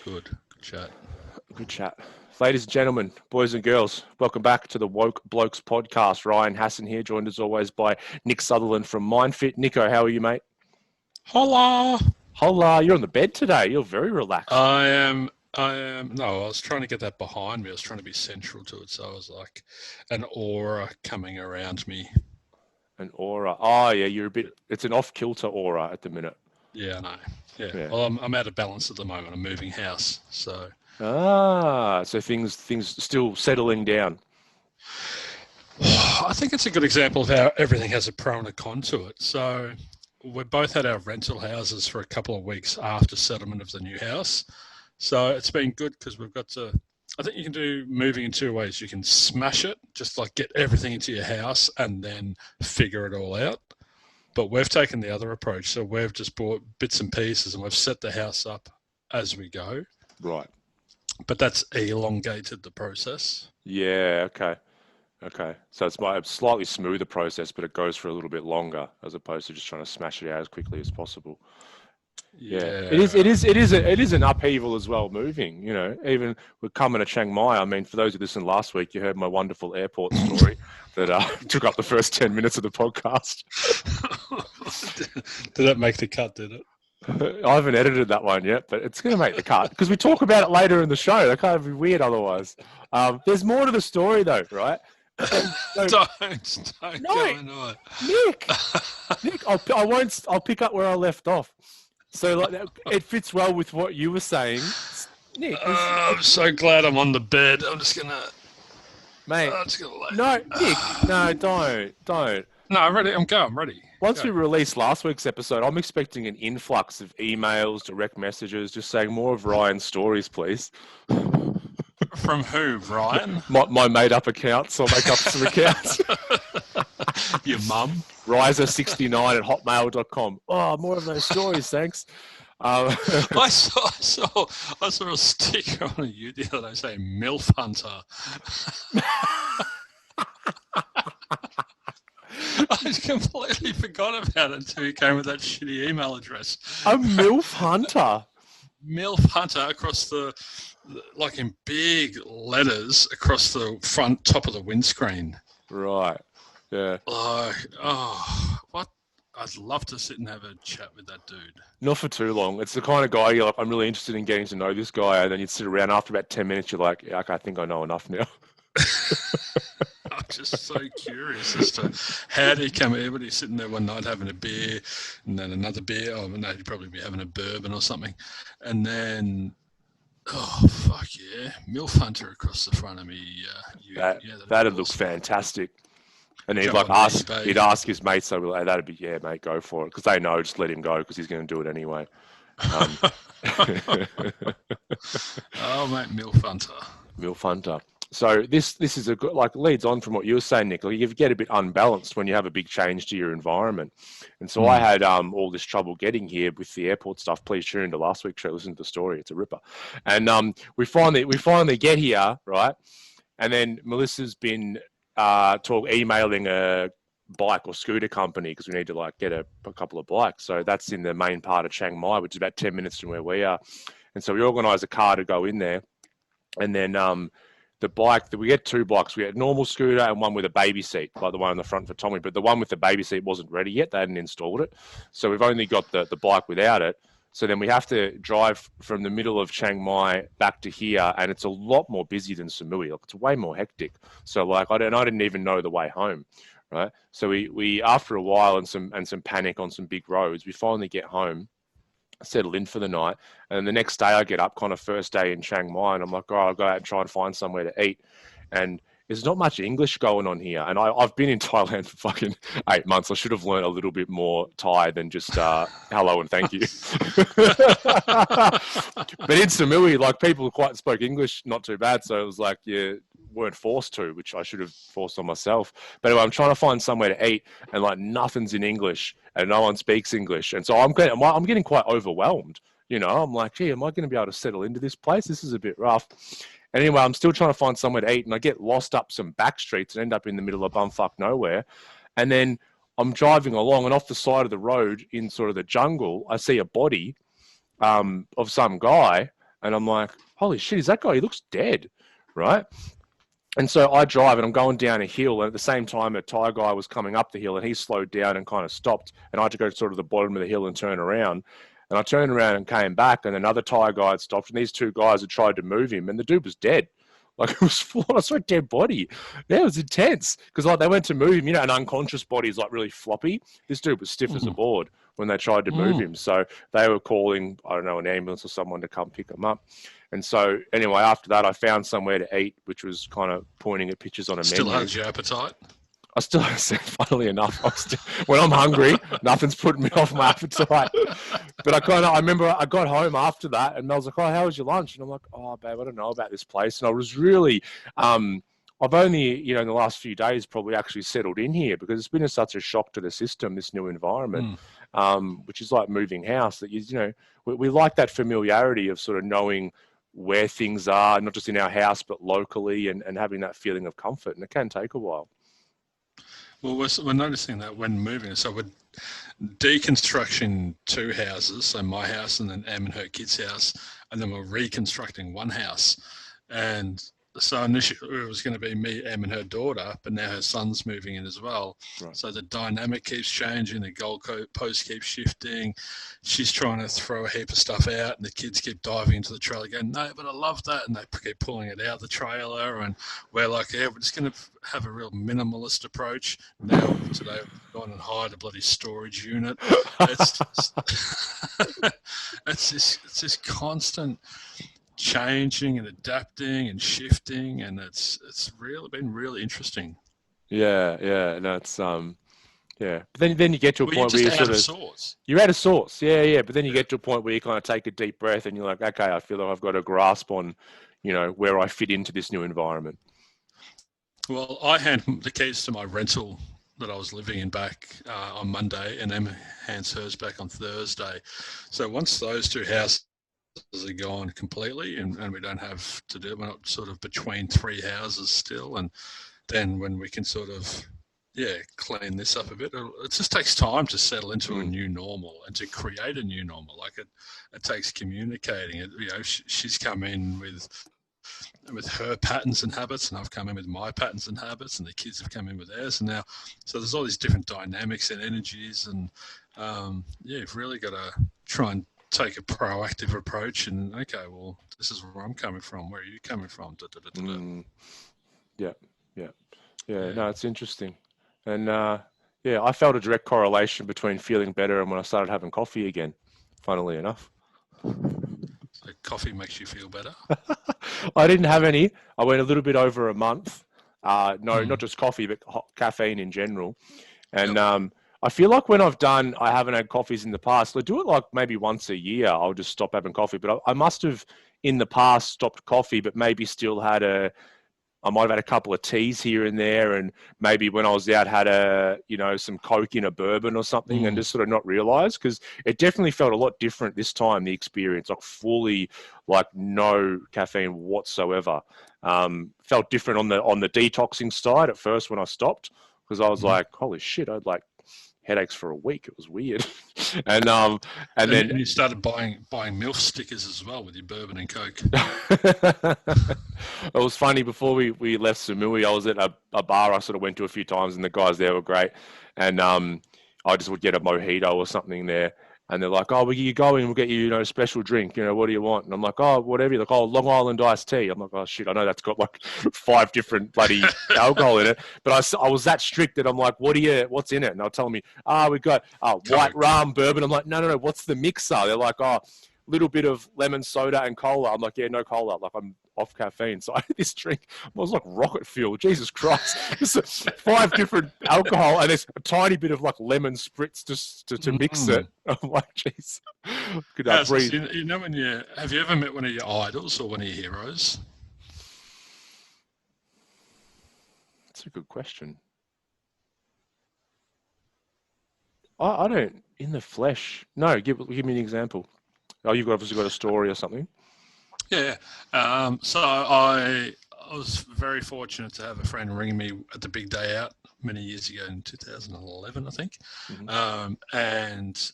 Good chat. Good chat. Ladies and gentlemen, boys and girls, welcome back to the Woke Blokes podcast. Ryan Hassan here, joined as always by Nick Sutherland from Myndfit. Nico, how are you, mate? Hola! Hola, you're on the bed today. You're very relaxed. I am. No, I was trying to get that behind me. I was trying to be central to it. So I was like an aura coming around me. An aura. Oh, yeah, you're a bit, it's an off-kilter aura at the minute. Yeah, I know. Yeah. Well, I'm out of balance at the moment. I'm moving house. So So things still settling down. I think it's a good example of how everything has a pro and a con to it. So we both had our rental houses for a couple of weeks after settlement of the new house. So it's been good because we've got to, I think you can do moving in two ways. You can smash it, just like get everything into your house and then figure it all out. But we've taken the other approach. So we've just bought bits and pieces and we've set the house up as we go. Right. But that's elongated the process. Yeah, okay. So it's a slightly smoother process, but it goes for a little bit longer as opposed to just trying to smash it out as quickly as possible. Yeah. It is an upheaval as well, moving, you know, even we're coming to Chiang Mai. I mean, for those who listened last week, you heard my wonderful airport story that took up the first 10 minutes of the podcast. Did that make the cut, did it? I haven't edited that one yet, but it's going to make the cut because we talk about it later in the show. That can't be weird otherwise. There's more to the story though, right? So, don't go into it. Nick, I'll pick up where I left off. So like it fits well with what you were saying, Nick. I'm so glad I'm on the bed. I'm just gonna, mate. I'm just gonna lay. No, Nick. No, don't. No, I'm ready. I'm ready. Once we release last week's episode, I'm expecting an influx of emails, direct messages, just saying more of Ryan's stories, please. From who, Ryan? My made-up accounts. I'll make up some accounts. Your mum? Riser69 at hotmail.com. Oh, more of those stories, thanks. I saw a sticker on you the other day saying MILF Hunter. I completely forgot about it until you came with that shitty email address. A MILF Hunter? MILF Hunter across like in big letters across the front top of the windscreen. Right. Yeah. What? I'd love to sit and have a chat with that dude. Not for too long. It's the kind of guy you're like, I'm really interested in getting to know this guy, and then you'd sit around after about 10 minutes, you're like, yeah, I think I know enough now. I'm just so curious as to how did he come here? But he's sitting there one night having a beer, and then another beer. Oh no, he'd probably be having a bourbon or something, and then. Oh, fuck yeah. MILF Hunter across the front of me. That'd look fantastic. And he'd ask his mates, so like, that'd be, yeah, mate, go for it. Because they know, just let him go because he's going to do it anyway. Oh, mate, MILF Hunter. MILF Hunter. So this is a good, like, leads on from what you were saying, Nick. Like, you get a bit unbalanced when you have a big change to your environment. And so I had all this trouble getting here with the airport stuff. Please tune into last week's show, listen to the story. It's a ripper. And we finally get here, right? And then Melissa's been emailing a bike or scooter company because we need to like get a couple of bikes. So that's in the main part of Chiang Mai, which is about 10 minutes from where we are. And so we organise a car to go in there, and then the bike that we get two bikes. We had a normal scooter and one with a baby seat, like the one on the front for Tommy. But the one with the baby seat wasn't ready yet. They hadn't installed it. So we've only got the bike without it. So then we have to drive from the middle of Chiang Mai back to here, and it's a lot more busy than Samui. Like, it's way more hectic. So like I didn't even know the way home, right? So we after a while and some panic on some big roads, we finally get home, settle in for the night, and the next day I get up, kind of first day in Chiang Mai, and I'm like, all right, I'll go out and try and find somewhere to eat. And there's not much English going on here. And I've been in Thailand for fucking 8 months. I should have learned a little bit more Thai than just hello and thank you. But in Samui, like, people quite spoke English not too bad. So it was like you weren't forced to, which I should have forced on myself. But anyway, I'm trying to find somewhere to eat, and like nothing's in English and no one speaks English. And so I'm getting quite overwhelmed. You know, I'm like, gee, am I going to be able to settle into this place? This is a bit rough. Anyway, I'm still trying to find somewhere to eat, and I get lost up some back streets and end up in the middle of bumfuck nowhere. And then I'm driving along, and off the side of the road in sort of the jungle, I see a body of some guy, And I'm like, holy shit, is that guy? He looks dead, right? And so I drive and I'm going down a hill, and at the same time a Thai guy was coming up the hill, and he slowed down and kind of stopped, and I had to go to sort of the bottom of the hill and turn around. And I turned around and came back, and another Thai guy had stopped, and these two guys had tried to move him, and the dude was dead. Like, it was full on, I saw a dead body. Yeah, it was intense. Because like they went to move him, an unconscious body is like really floppy. This dude was stiff as a board when they tried to move him. So they were calling, I don't know, an ambulance or someone to come pick him up. And so anyway, after that, I found somewhere to eat, which was kind of pointing at pictures on a menu. Still has your appetite? I still, funnily enough, when I'm hungry, nothing's putting me off my appetite. But I remember I got home after that, and Mel's like, "Oh, how was your lunch?" And I'm like, "Oh, babe, I don't know about this place." And I was really, I've only, in the last few days, probably actually settled in here because it's been such a shock to the system, this new environment, which is like moving house. That we like that familiarity of sort of knowing where things are, not just in our house but locally, and having that feeling of comfort. And it can take a while. Well, we're noticing that when moving, so we're deconstructing two houses, so my house and then Em and her kids' house, and then we're reconstructing one house. And so initially it was going to be me, Em, and her daughter, but now her son's moving in as well. Right. So the dynamic keeps changing, the goalpost keeps shifting. She's trying to throw a heap of stuff out, and the kids keep diving into the trailer going, "No, but I love that," and they keep pulling it out the trailer, and we're like, "Yeah, we're just going to have a real minimalist approach." Now today we've gone and hired a bloody storage unit. It's it's this constant changing and adapting and shifting, and it's really been really interesting. Yeah, no, it's yeah. But then you get to a point where you're out of sorts. You're out of sorts, yeah. But then you get to a point where you kind of take a deep breath and you're like, okay, I feel like I've got a grasp on, where I fit into this new environment. Well, I hand the keys to my rental that I was living in back on Monday, and Emma hands hers back on Thursday. So once those two houses are gone completely, and we don't have to do, we're not sort of between three houses still, and then when we can sort of clean this up a bit, it just takes time to settle into a new normal and to create a new normal. Like it takes communicating. She's come in with her patterns and habits, and I've come in with my patterns and habits, and the kids have come in with theirs, and now so there's all these different dynamics and energies, and you've really got to try and take a proactive approach, and okay, well, this is where I'm coming from. Where are you coming from? Yeah. No, it's interesting, and I felt a direct correlation between feeling better and when I started having coffee again. Funnily enough. So coffee makes you feel better? I didn't have any. I went a little bit over a month. Not just coffee, but caffeine in general, and I feel like when I haven't had coffees in the past. I do it like maybe once a year. I'll just stop having coffee. But I must have in the past stopped coffee, but maybe still had I might have had a couple of teas here and there. And maybe when I was out, had some Coke in a bourbon or something, and just sort of not realized, because it definitely felt a lot different this time, the experience, like fully like no caffeine whatsoever. Felt different on the detoxing side at first when I stopped, because I was like, holy shit, I'd like headaches for a week. It was weird. and then you started buying MILF stickers as well with your bourbon and Coke. It was funny, before we left Samui, I was at a bar I sort of went to a few times, and the guys there were great, and I just would get a mojito or something there, and they're like, "Oh, where you going? We'll get you, a special drink. What do you want?" And I'm like, "Oh, whatever." You're like, "Oh, Long Island iced tea." I'm like, "Oh shit, I know that's got like 5 different bloody alcohol in it," but I was that strict that I'm like, "What's in it?" And they'll tell me, we got white rum, bourbon. I'm like, no, what's the mixer? They're like, little bit of lemon soda and cola. I'm like, yeah, no cola. Like, I'm off caffeine. So I had this drink. I was like rocket fuel. Jesus Christ. It's 5 different alcohol, and there's a tiny bit of like lemon spritz just to mix it. I'm like, jeez. Could I breathe? Have you ever met one of your idols or one of your heroes? That's a good question. I don't, in the flesh. No, give me an example. Oh, you've obviously got a story or something. Yeah. So I was very fortunate to have a friend ring me at the big day out many years ago in 2011, I think. And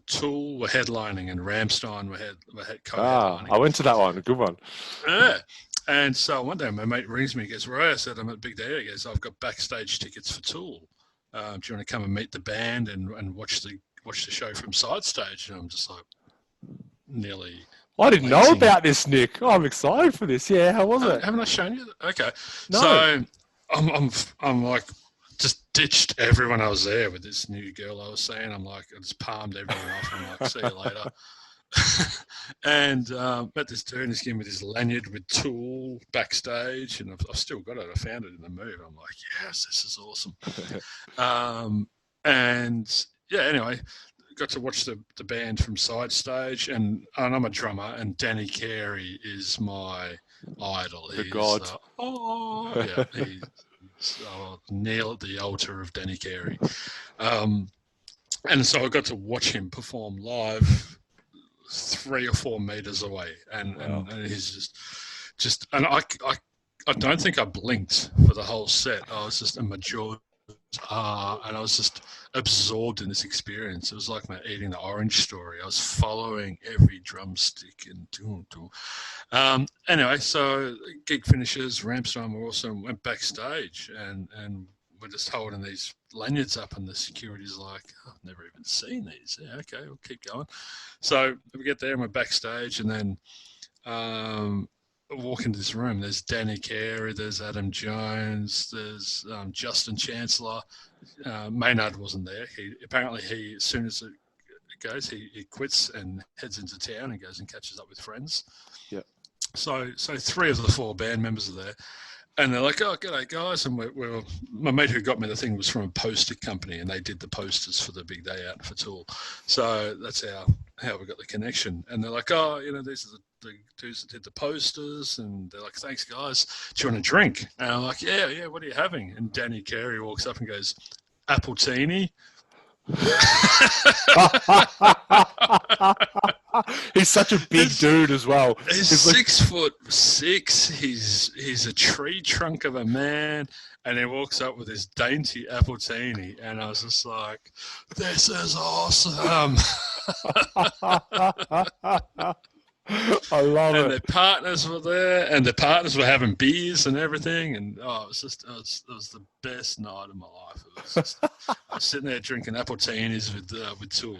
Tool were headlining and Rammstein were co-headlining. I went to that one. A good one. Yeah. And so one day my mate rings me, he goes, "Right," I said, "I'm at Big Day." He goes, "I've got backstage tickets for Tool. Do you want to come and meet the band and watch the show from side stage?" And I'm just like, nearly. I didn't know about this, Nick. Oh, I'm excited for this. Yeah, how was it? Haven't I shown you? Okay. No. So I'm like, just ditched everyone I was there with this new girl I was seeing. I'm like, I just palmed everyone off. I'm like, "See you later." And met this dude, and he's giving me this lanyard with Tool backstage, and I've still got it. I found it in the move. I'm like, yes, this is awesome. And yeah, anyway, got to watch the band from side stage, and I'm a drummer, and Danny Carey is my idol. The god. He's kneel at the altar of Danny Carey. And so I got to watch him perform live 3 or 4 meters away, and he's just and I don't think I blinked for the whole set. I was just in my jaw, and I was just absorbed in this experience. It was like my Eating the Orange story. I was following every drumstick and anyway, so gig finishes, Rammstein were awesome, went backstage, and we're just holding these lanyards up, and the security's like, "Oh, I've never even seen these." Yeah, okay, we'll keep going. So we get there and we're backstage, and then walk into this room. There's Danny Carey, there's Adam Jones, there's Justin Chancellor. Maynard wasn't there. He as soon as it goes, he quits and heads into town and goes and catches up with friends. Yeah. So 3 of the 4 band members are there. And they're like, "Oh, g'day, guys." And my mate who got me the thing was from a poster company, and they did the posters for the Big Day Out for Tool. So that's how we got the connection. And they're like, "Oh, these are the dudes that did the posters." And they're like, "Thanks, guys. Do you want a drink?" And I'm like, yeah, what are you having? And Danny Carey walks up and goes, "Appletini." He's such a big dude as well. He's 6'6". He's a tree trunk of a man, and he walks up with his dainty appletini, and I was just like, "This is awesome." I love it. And their partners were there, and their partners were having beers and everything, and it was the best night of my life. I was sitting there drinking appletinis with Tool.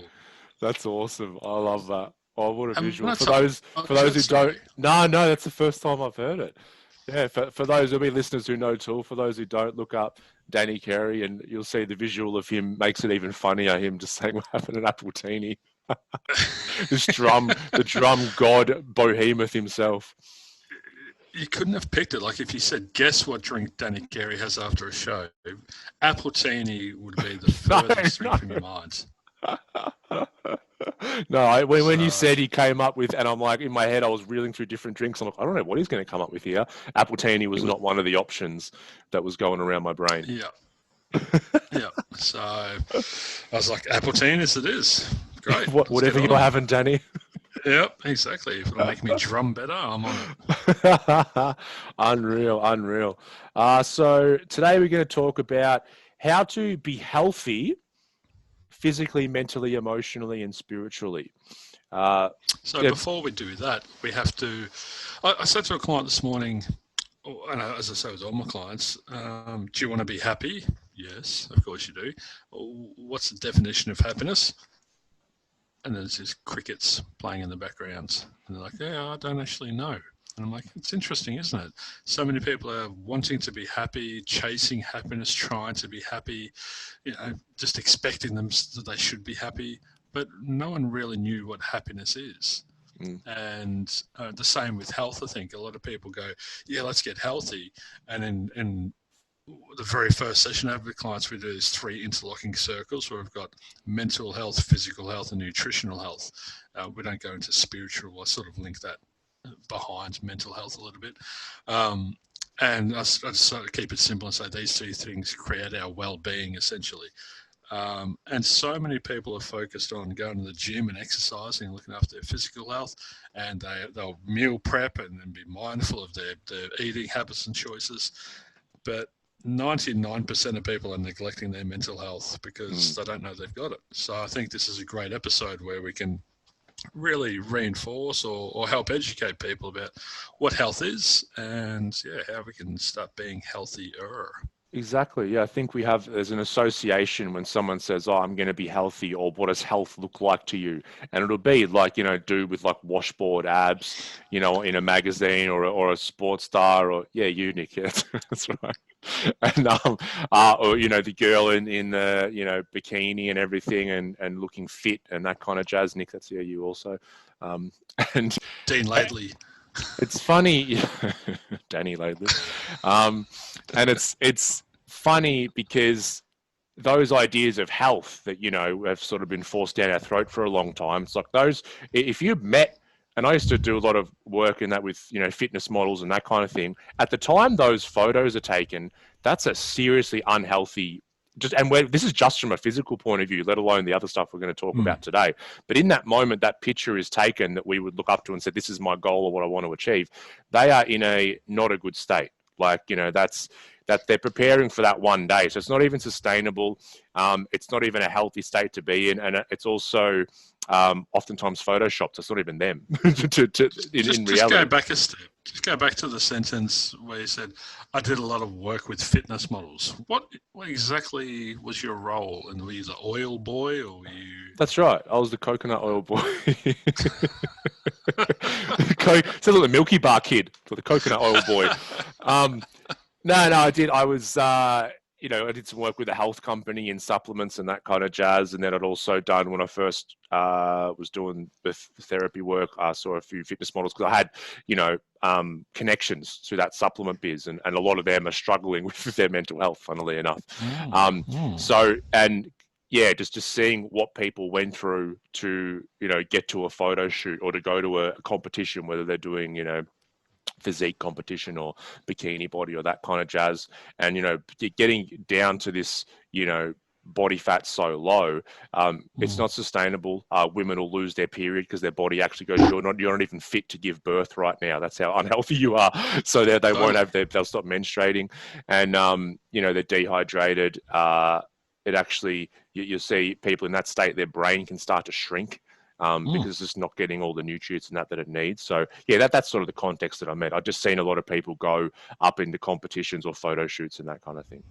That's awesome. I love that. Oh, what a visual. For for those who don't, no, that's the first time I've heard it. Yeah, for those, there'll be listeners who know Tool. For those who don't, look up Danny Carey, and you'll see the visual of him makes it even funnier. Him just saying, "We're having an appletini." The drum god behemoth himself. You couldn't have picked it. Like if you said, "Guess what drink Danny Carey has after a show," appletini would be the furthest thing from your mind. No, when you said he came up with, and I'm like, in my head, I was reeling through different drinks. I'm like, I don't know what he's going to come up with here. Appletini was not one of the options that was going around my brain. Yeah. Yeah. So I was like, "Appletini as it is." Great. Whatever you're having, Danny. Yep, exactly. If it'll make me drum better, I'm on it. Unreal. So today we're going to talk about how to be healthy physically, mentally, emotionally, and spiritually. Before we do that, we have to. I said to a client this morning, and as I say with all my clients, do you want to be happy? Yes, of course you do. What's the definition of happiness? And there's just crickets playing in the background. And they're like, "Yeah, I don't actually know." And I'm like, "It's interesting, isn't it? So many people are wanting to be happy, chasing happiness, trying to be happy, just expecting them that they should be happy. But no one really knew what happiness is." And the same with health, I think. A lot of people go, "Yeah, let's get healthy." And in the very first session I have with clients, we do these 3 interlocking circles where we've got mental health, physical health, and nutritional health. We don't go into spiritual. I sort of link that behind mental health a little bit. And I just sort of keep it simple and say these 2 things create our well-being, essentially. And so many people are focused on going to the gym and exercising and looking after their physical health, and they'll meal prep and be mindful of their eating habits and choices. But 99% of people are neglecting their mental health because they don't know they've got it. So I think this is a great episode where we can really reinforce or help educate people about what health is and how we can start being healthier. Exactly. Yeah, I think there's an association when someone says, "Oh, I'm going to be healthy," or "What does health look like to you?" And it'll be like, dude with like washboard abs, in a magazine or a sports star or yeah, you, Nick. Yeah, that's right. And or the girl in the bikini and everything and looking fit and that kind of jazz. Nick, that's you also. Um, and Dean Laidley. it's funny, Danny Laidley, and it's funny because those ideas of health that have sort of been forced down our throat for a long time. It's like those. If you met, and I used to do a lot of work in that with fitness models and that kind of thing. At the time those photos are taken, that's a seriously unhealthy. This is just from a physical point of view, let alone the other stuff we're going to talk about today. But in that moment, that picture is taken that we would look up to and say, "This is my goal or what I want to achieve." They are in a not a good state. Like that they're preparing for that one day, so it's not even sustainable. It's not even a healthy state to be in, and it's also oftentimes photoshopped. It's not even them. in reality, just go back a step. Just go back to the sentence where you said, "I did a lot of work with fitness models." What exactly was your role? And were you the oil boy, or were you? That's right. I was the coconut oil boy. Sounds like the Milky Bar kid, or the coconut oil boy. No, I did. I was, I did some work with a health company in supplements and that kind of jazz. And then I'd also done, when I first was doing the therapy work, I saw a few fitness models because I had, connections to that supplement biz. And a lot of them are struggling with their mental health, funnily enough. Just seeing what people went through to, get to a photo shoot or to go to a competition, whether they're doing, physique competition or bikini body or that kind of jazz, and getting down to this body fat so low, it's not sustainable. Women will lose their period because their body actually goes, you're not even fit to give birth right now, that's how unhealthy you are. So they won't have they'll stop menstruating, and they're dehydrated. It actually, you'll see people in that state, their brain can start to shrink because it's just not getting all the nutrients and that it needs. So yeah, that's sort of the context that I meant. I've just seen a lot of people go up into competitions or photo shoots and that kind of thing.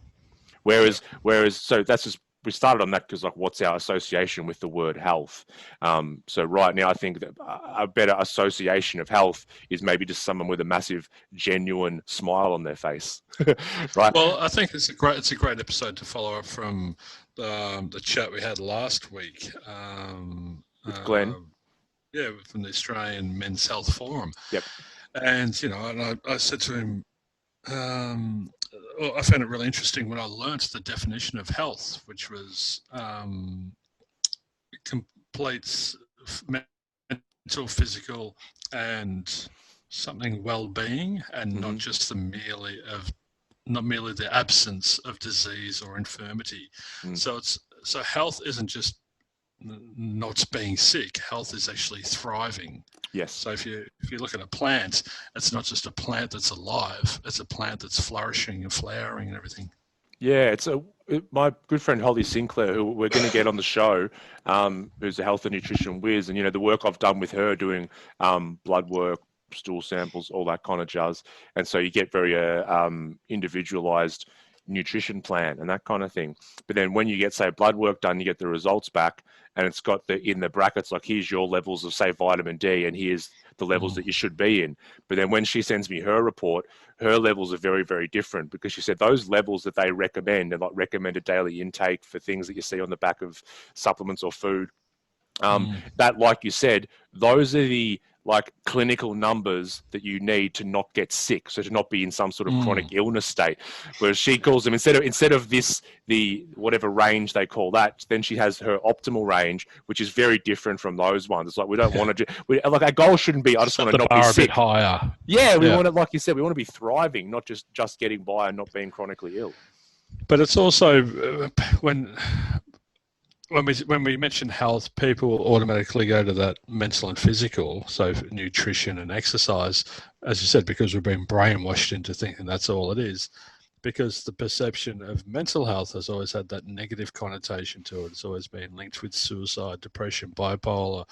Whereas so that's just, we started on that because like, what's our association with the word health? So right now, I think that a better association of health is maybe just someone with a massive, genuine smile on their face, right? Well, I think it's a great episode to follow up from the chat we had last week. With Glenn. From the Australian Men's Health Forum. Yep. And, and I said to him, I found it really interesting when I learnt the definition of health, which was complete mental, physical, and something well-being, and not just not merely the absence of disease or infirmity. So health isn't just not being sick. Health is actually thriving. Yes. So if you look at a plant, it's not just a plant that's alive. It's a plant that's flourishing and flowering and everything. Yeah, my good friend Holly Sinclair, who we're going to get on the show, who's a health and nutrition whiz, and the work I've done with her doing blood work, stool samples, all that kind of jazz, and so you get very individualized nutrition plan and that kind of thing. But then when you get, say, blood work done, you get the results back, and it's got in the brackets, like, here's your levels of, say, vitamin D, and here's the levels that you should be in. But then when she sends me her report, her levels are very, very different, because she said those levels that they recommend are like recommended daily intake for things that you see on the back of supplements or food. That, like you said, those are the clinical numbers that you need to not get sick, so to not be in some sort of chronic illness state. Whereas she calls them, instead of the whatever range they call that, then she has her optimal range, which is very different from those ones. It's like, we don't want to our goal shouldn't be, I just want to not be sick. A bit higher. Yeah, we want to, like you said, we want to be thriving, not just getting by and not being chronically ill. But it's also when we mention health, people automatically go to that mental and physical, so nutrition and exercise, as you said, because we've been brainwashed into thinking that's all it is. because the perception of mental health has always had that negative connotation to it. It's always been linked with suicide, depression, bipolar,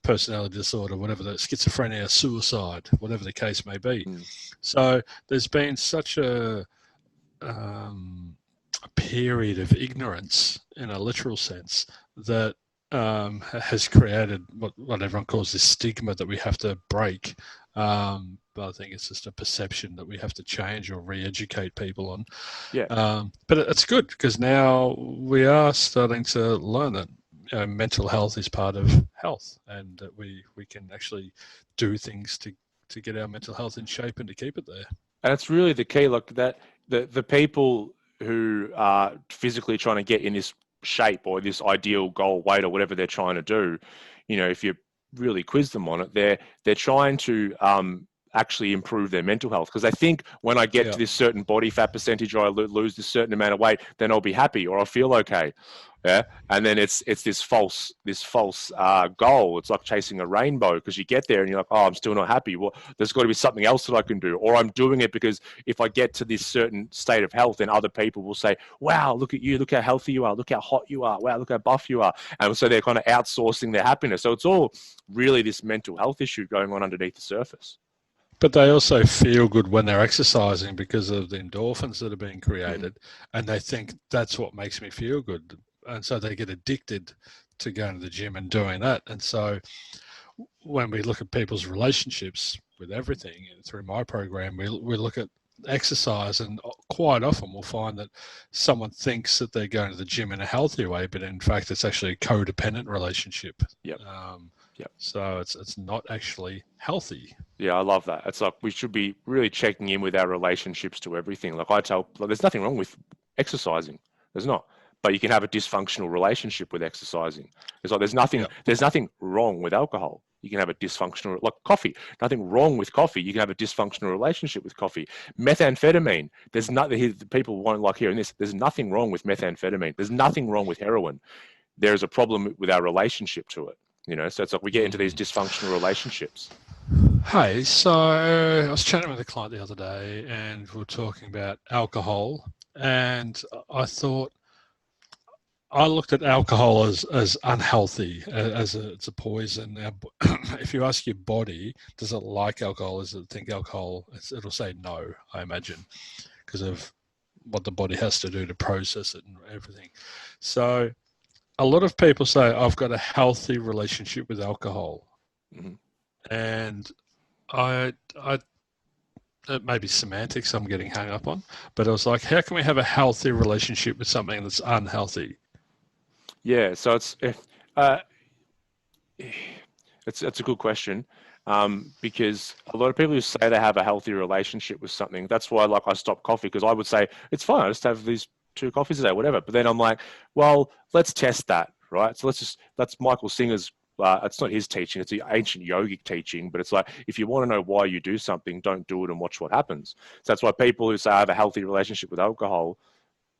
personality disorder, whatever the schizophrenia, suicide, whatever the case may be. So there's been such a period of ignorance in a literal sense that has created what everyone calls this stigma that we have to break. But I think it's just a perception that we have to change or re-educate people on. Yeah. But it's good because now we are starting to learn that mental health is part of health, and that we can actually do things to get our mental health in shape and to keep it there. And it's really the key, like that the people who are physically trying to get in this shape or this ideal goal weight or whatever they're trying to do, if you really quiz them on it, they're trying to actually improve their mental health, because they think when I get to this certain body fat percentage or I lose this certain amount of weight, then I'll be happy or I'll feel okay. Yeah, and then it's this false goal. It's like chasing a rainbow, because you get there and you're like, oh, I'm still not happy. Well, there's got to be something else that I can do, or I'm doing it because if I get to this certain state of health, then other people will say, wow, look at you, look how healthy you are, look how hot you are, wow, look how buff you are. And so they're kind of outsourcing their happiness. So it's all really this mental health issue going on underneath the surface. But they also feel good when they're exercising because of the endorphins that are being created, and they think that's what makes me feel good. And so they get addicted to going to the gym and doing that. And so when we look at people's relationships with everything through my program, we look at exercise, and quite often we'll find that someone thinks that they're going to the gym in a healthy way, but in fact it's actually a codependent relationship. Yep. So it's not actually healthy. Yeah, I love that. It's like we should be really checking in with our relationships to everything. Like I tell, there's nothing wrong with exercising. There's not. But you can have a dysfunctional relationship with exercising. It's like there's nothing wrong with alcohol. You can have a dysfunctional, like coffee. Nothing wrong with coffee. You can have a dysfunctional relationship with coffee. Methamphetamine. There's nothing. People won't like hearing this. There's nothing wrong with methamphetamine. There's nothing wrong with heroin. There is a problem with our relationship to it. So it's like we get into these dysfunctional relationships. Hey, so I was chatting with a client the other day, and we were talking about alcohol, and I looked at alcohol as unhealthy, it's a poison. If you ask your body, does it like alcohol? Does it think alcohol? It'll say no, I imagine, because of what the body has to do to process it and everything. So a lot of people say, I've got a healthy relationship with alcohol. And it may be semantics I'm getting hung up on, but I was like, how can we have a healthy relationship with something that's unhealthy? Yeah, so it's a good question, because a lot of people who say they have a healthy relationship with something, that's why I stopped coffee, because I would say, it's fine, I just have these 2 coffees a day, whatever. But then I'm like, well, let's test that, right? So that's Michael Singer's, it's not his teaching, it's the ancient yogic teaching, but it's like, if you want to know why you do something, don't do it and watch what happens. So that's why people who say I have a healthy relationship with alcohol,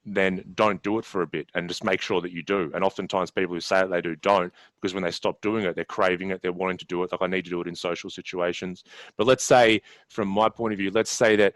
then don't do it for a bit and just make sure that you do. And oftentimes people who say that they do don't, because when they stop doing it, they're craving it, they're wanting to do it. Like I need to do it in social situations. But let's say, from my point of view, let's say that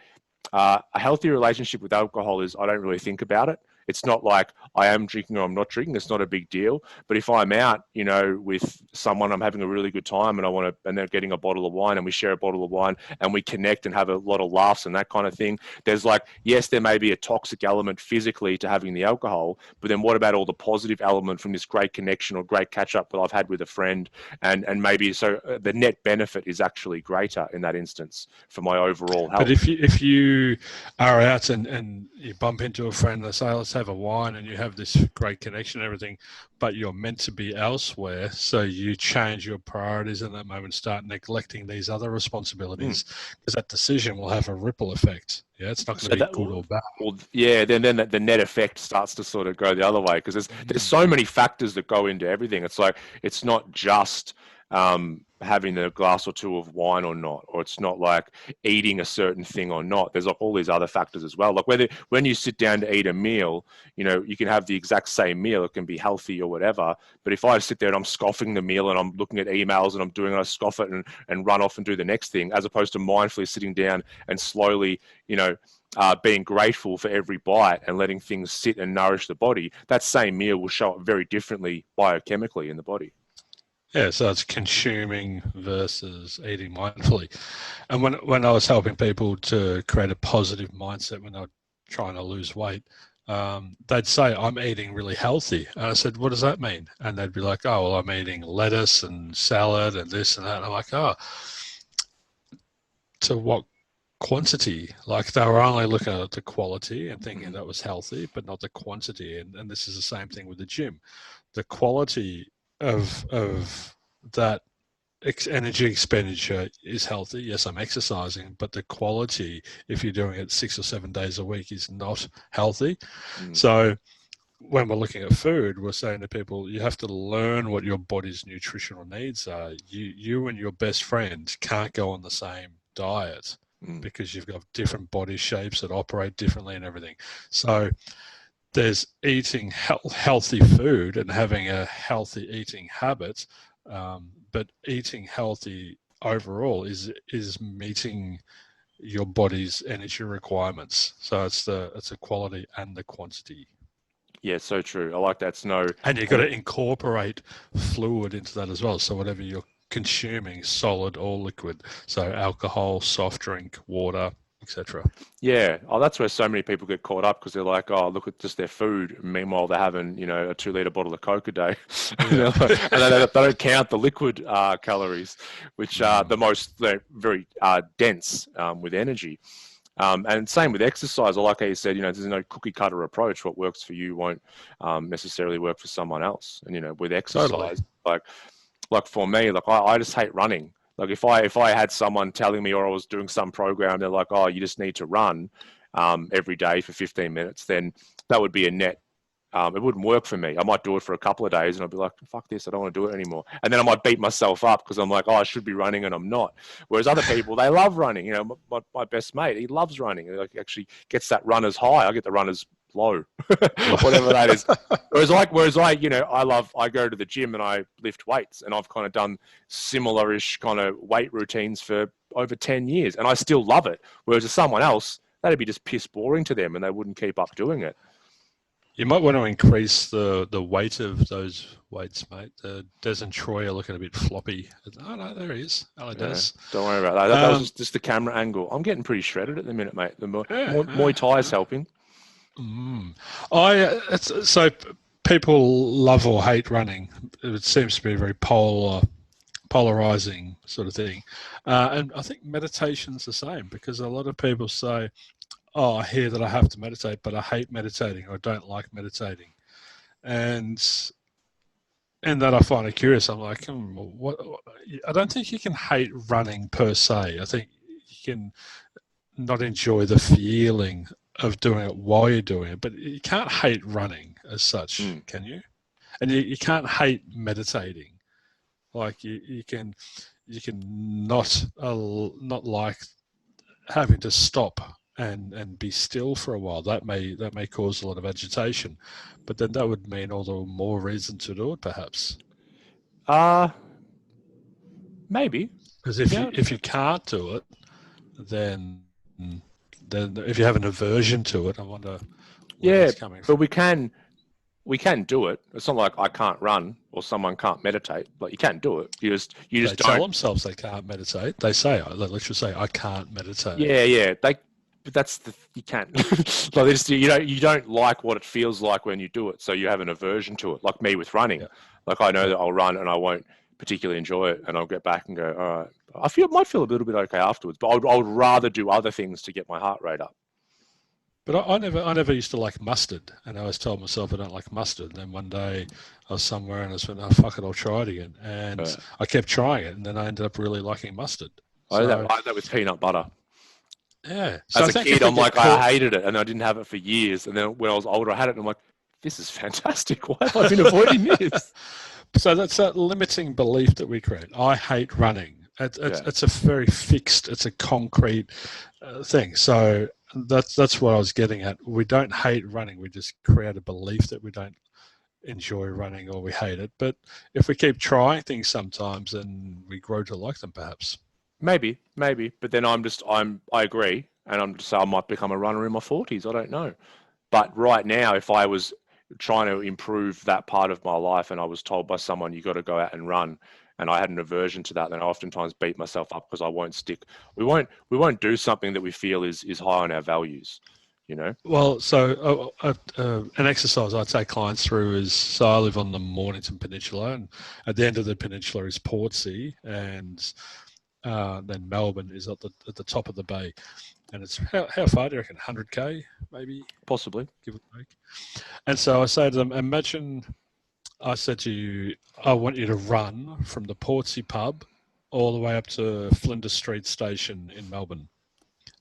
a healthy relationship with alcohol is I don't really think about it. It's not like I am drinking or I'm not drinking. It's not a big deal. But if I'm out, with someone, I'm having a really good time and they're getting a bottle of wine and we share a bottle of wine and we connect and have a lot of laughs and that kind of thing. There's yes, there may be a toxic element physically to having the alcohol, but then what about all the positive element from this great connection or great catch up that I've had with a friend? And maybe so the net benefit is actually greater in that instance for my overall health. But if you are out and you bump into a friend, they say, let's have a wine, and you have this great connection and everything, but you're meant to be elsewhere, so you change your priorities in that moment, start neglecting these other responsibilities, because that decision will have a ripple effect. Yeah, it's not going to be good or bad. Well, yeah, then the net effect starts to sort of go the other way, because there's so many factors that go into everything. It's like it's not just having a glass or two of wine or not, or it's not like eating a certain thing or not. There's like all these other factors as well. Like when you sit down to eat a meal, you can have the exact same meal. It can be healthy or whatever. But if I sit there and I'm scoffing the meal and I'm looking at emails and I'm doing it, I scoff it and run off and do the next thing, as opposed to mindfully sitting down and slowly, being grateful for every bite and letting things sit and nourish the body, that same meal will show up very differently biochemically in the body. Yeah, so it's consuming versus eating mindfully. And when I was helping people to create a positive mindset when they were trying to lose weight, they'd say, I'm eating really healthy. And I said, what does that mean? And they'd be like, oh, well, I'm eating lettuce and salad and this and that. And I'm like, oh, to what quantity? Like they were only looking at the quality and thinking that was healthy, but not the quantity. And this is the same thing with the gym. The quality of that energy expenditure is healthy. Yes, I'm exercising, but the quality, if you're doing it 6 or 7 days a week, is not healthy. So when we're looking at food, we're saying to people, you have to learn what your body's nutritional needs are. You and your best friend can't go on the same diet because you've got different body shapes that operate differently and everything. So there's eating healthy food and having a healthy eating habit, but eating healthy overall is meeting your body's energy requirements. So it's the quality and the quantity. Yeah, so true. I like that, Snow. And you've got to incorporate fluid into that as well. So whatever you're consuming, solid or liquid, so alcohol, soft drink, water, etc. Yeah, that's where so many people get caught up because they're like, oh, look at just their food. Meanwhile, they're having, a 2-liter bottle of Coke a day. Yeah. And they don't count the liquid calories, which are they're very dense with energy. And same with exercise. I like how you said, there's no cookie cutter approach. What works for you won't necessarily work for someone else. And, with exercise, totally. like for me, like I just hate running. Like if I had someone telling me, or I was doing some program, they're like, oh, you just need to run every day for 15 minutes, then that would be a net. It wouldn't work for me. I might do it for a couple of days and I'd be like, fuck this, I don't want to do it anymore. And then I might beat myself up because I'm like, oh, I should be running and I'm not. Whereas other people, they love running. My best mate, he loves running. He actually gets that runner's high. I get the runner's low, whatever that is. Whereas I go to the gym and I lift weights, and I've kind of done similar-ish kind of weight routines for over 10 years, and I still love it. Whereas to someone else, that'd be just piss boring to them, and they wouldn't keep up doing it. You might want to increase the weight of those weights, mate. Des and Troy are looking a bit floppy. Oh, no, there he is. Hello, Des. Don't worry about that. That was just the camera angle. I'm getting pretty shredded at the minute, mate. The Muay Thai is helping. So people love or hate running. It seems to be a very polarizing sort of thing. And I think meditation's the same, because a lot of people say, oh, I hear that I have to meditate, but I hate meditating, or I don't like meditating. And that I find it curious. I'm like, what? I don't think you can hate running per se. I think you can not enjoy the feeling of doing it while you're doing it, but you can't hate running as such, can you? And you can't hate meditating. Like you can not like having to stop and be still for a while. That may cause a lot of agitation, but then that would mean all the more reason to do it, perhaps. Maybe. Because if you can't do it, then if you have an aversion to it, I wonder where that's coming from. But we can do it. It's not like I can't run or someone can't meditate. Like you can do it. You just they don't tell themselves they can't meditate. They literally say, I can't meditate. Yeah. But you can't. Like you don't like what it feels like when you do it, so you have an aversion to it. Like me with running. Yeah. Like I know that I'll run and I won't particularly enjoy it, and I'll get back and go, all right. I might feel a little bit okay afterwards, but I would rather do other things to get my heart rate up. But I never used to like mustard, and I always told myself I don't like mustard. And then one day I was somewhere and I just went, oh, fuck it, I'll try it again. And I kept trying it, and then I ended up really liking mustard. I did that with peanut butter. Yeah. So as a kid, I'm like, I hated it, and I didn't have it for years. And then when I was older, I had it, and I'm like, this is fantastic. Why have I been avoiding this? So that's that limiting belief that we create. I hate running. It's a very fixed, it's a concrete thing. So that's what I was getting at. We don't hate running. We just create a belief that we don't enjoy running or we hate it. But if we keep trying things sometimes, then we grow to like them perhaps. Maybe, maybe. But then I agree. And I'm just saying I might become a runner in my 40s. I don't know. But right now, if I was trying to improve that part of my life and I was told by someone, you got to go out and run, and I had an aversion to that, then I oftentimes beat myself up because I won't stick. We won't do something that we feel is high on our values, you know? Well, so an exercise I take clients through is, so I live on the Mornington Peninsula, and at the end of the peninsula is Portsea, and then Melbourne is at the top of the bay. And it's, how far do you reckon? 100k, maybe? Possibly. Give or take. And so I say to them, imagine I said to you, I want you to run from the Portsea pub all the way up to Flinders Street Station in Melbourne.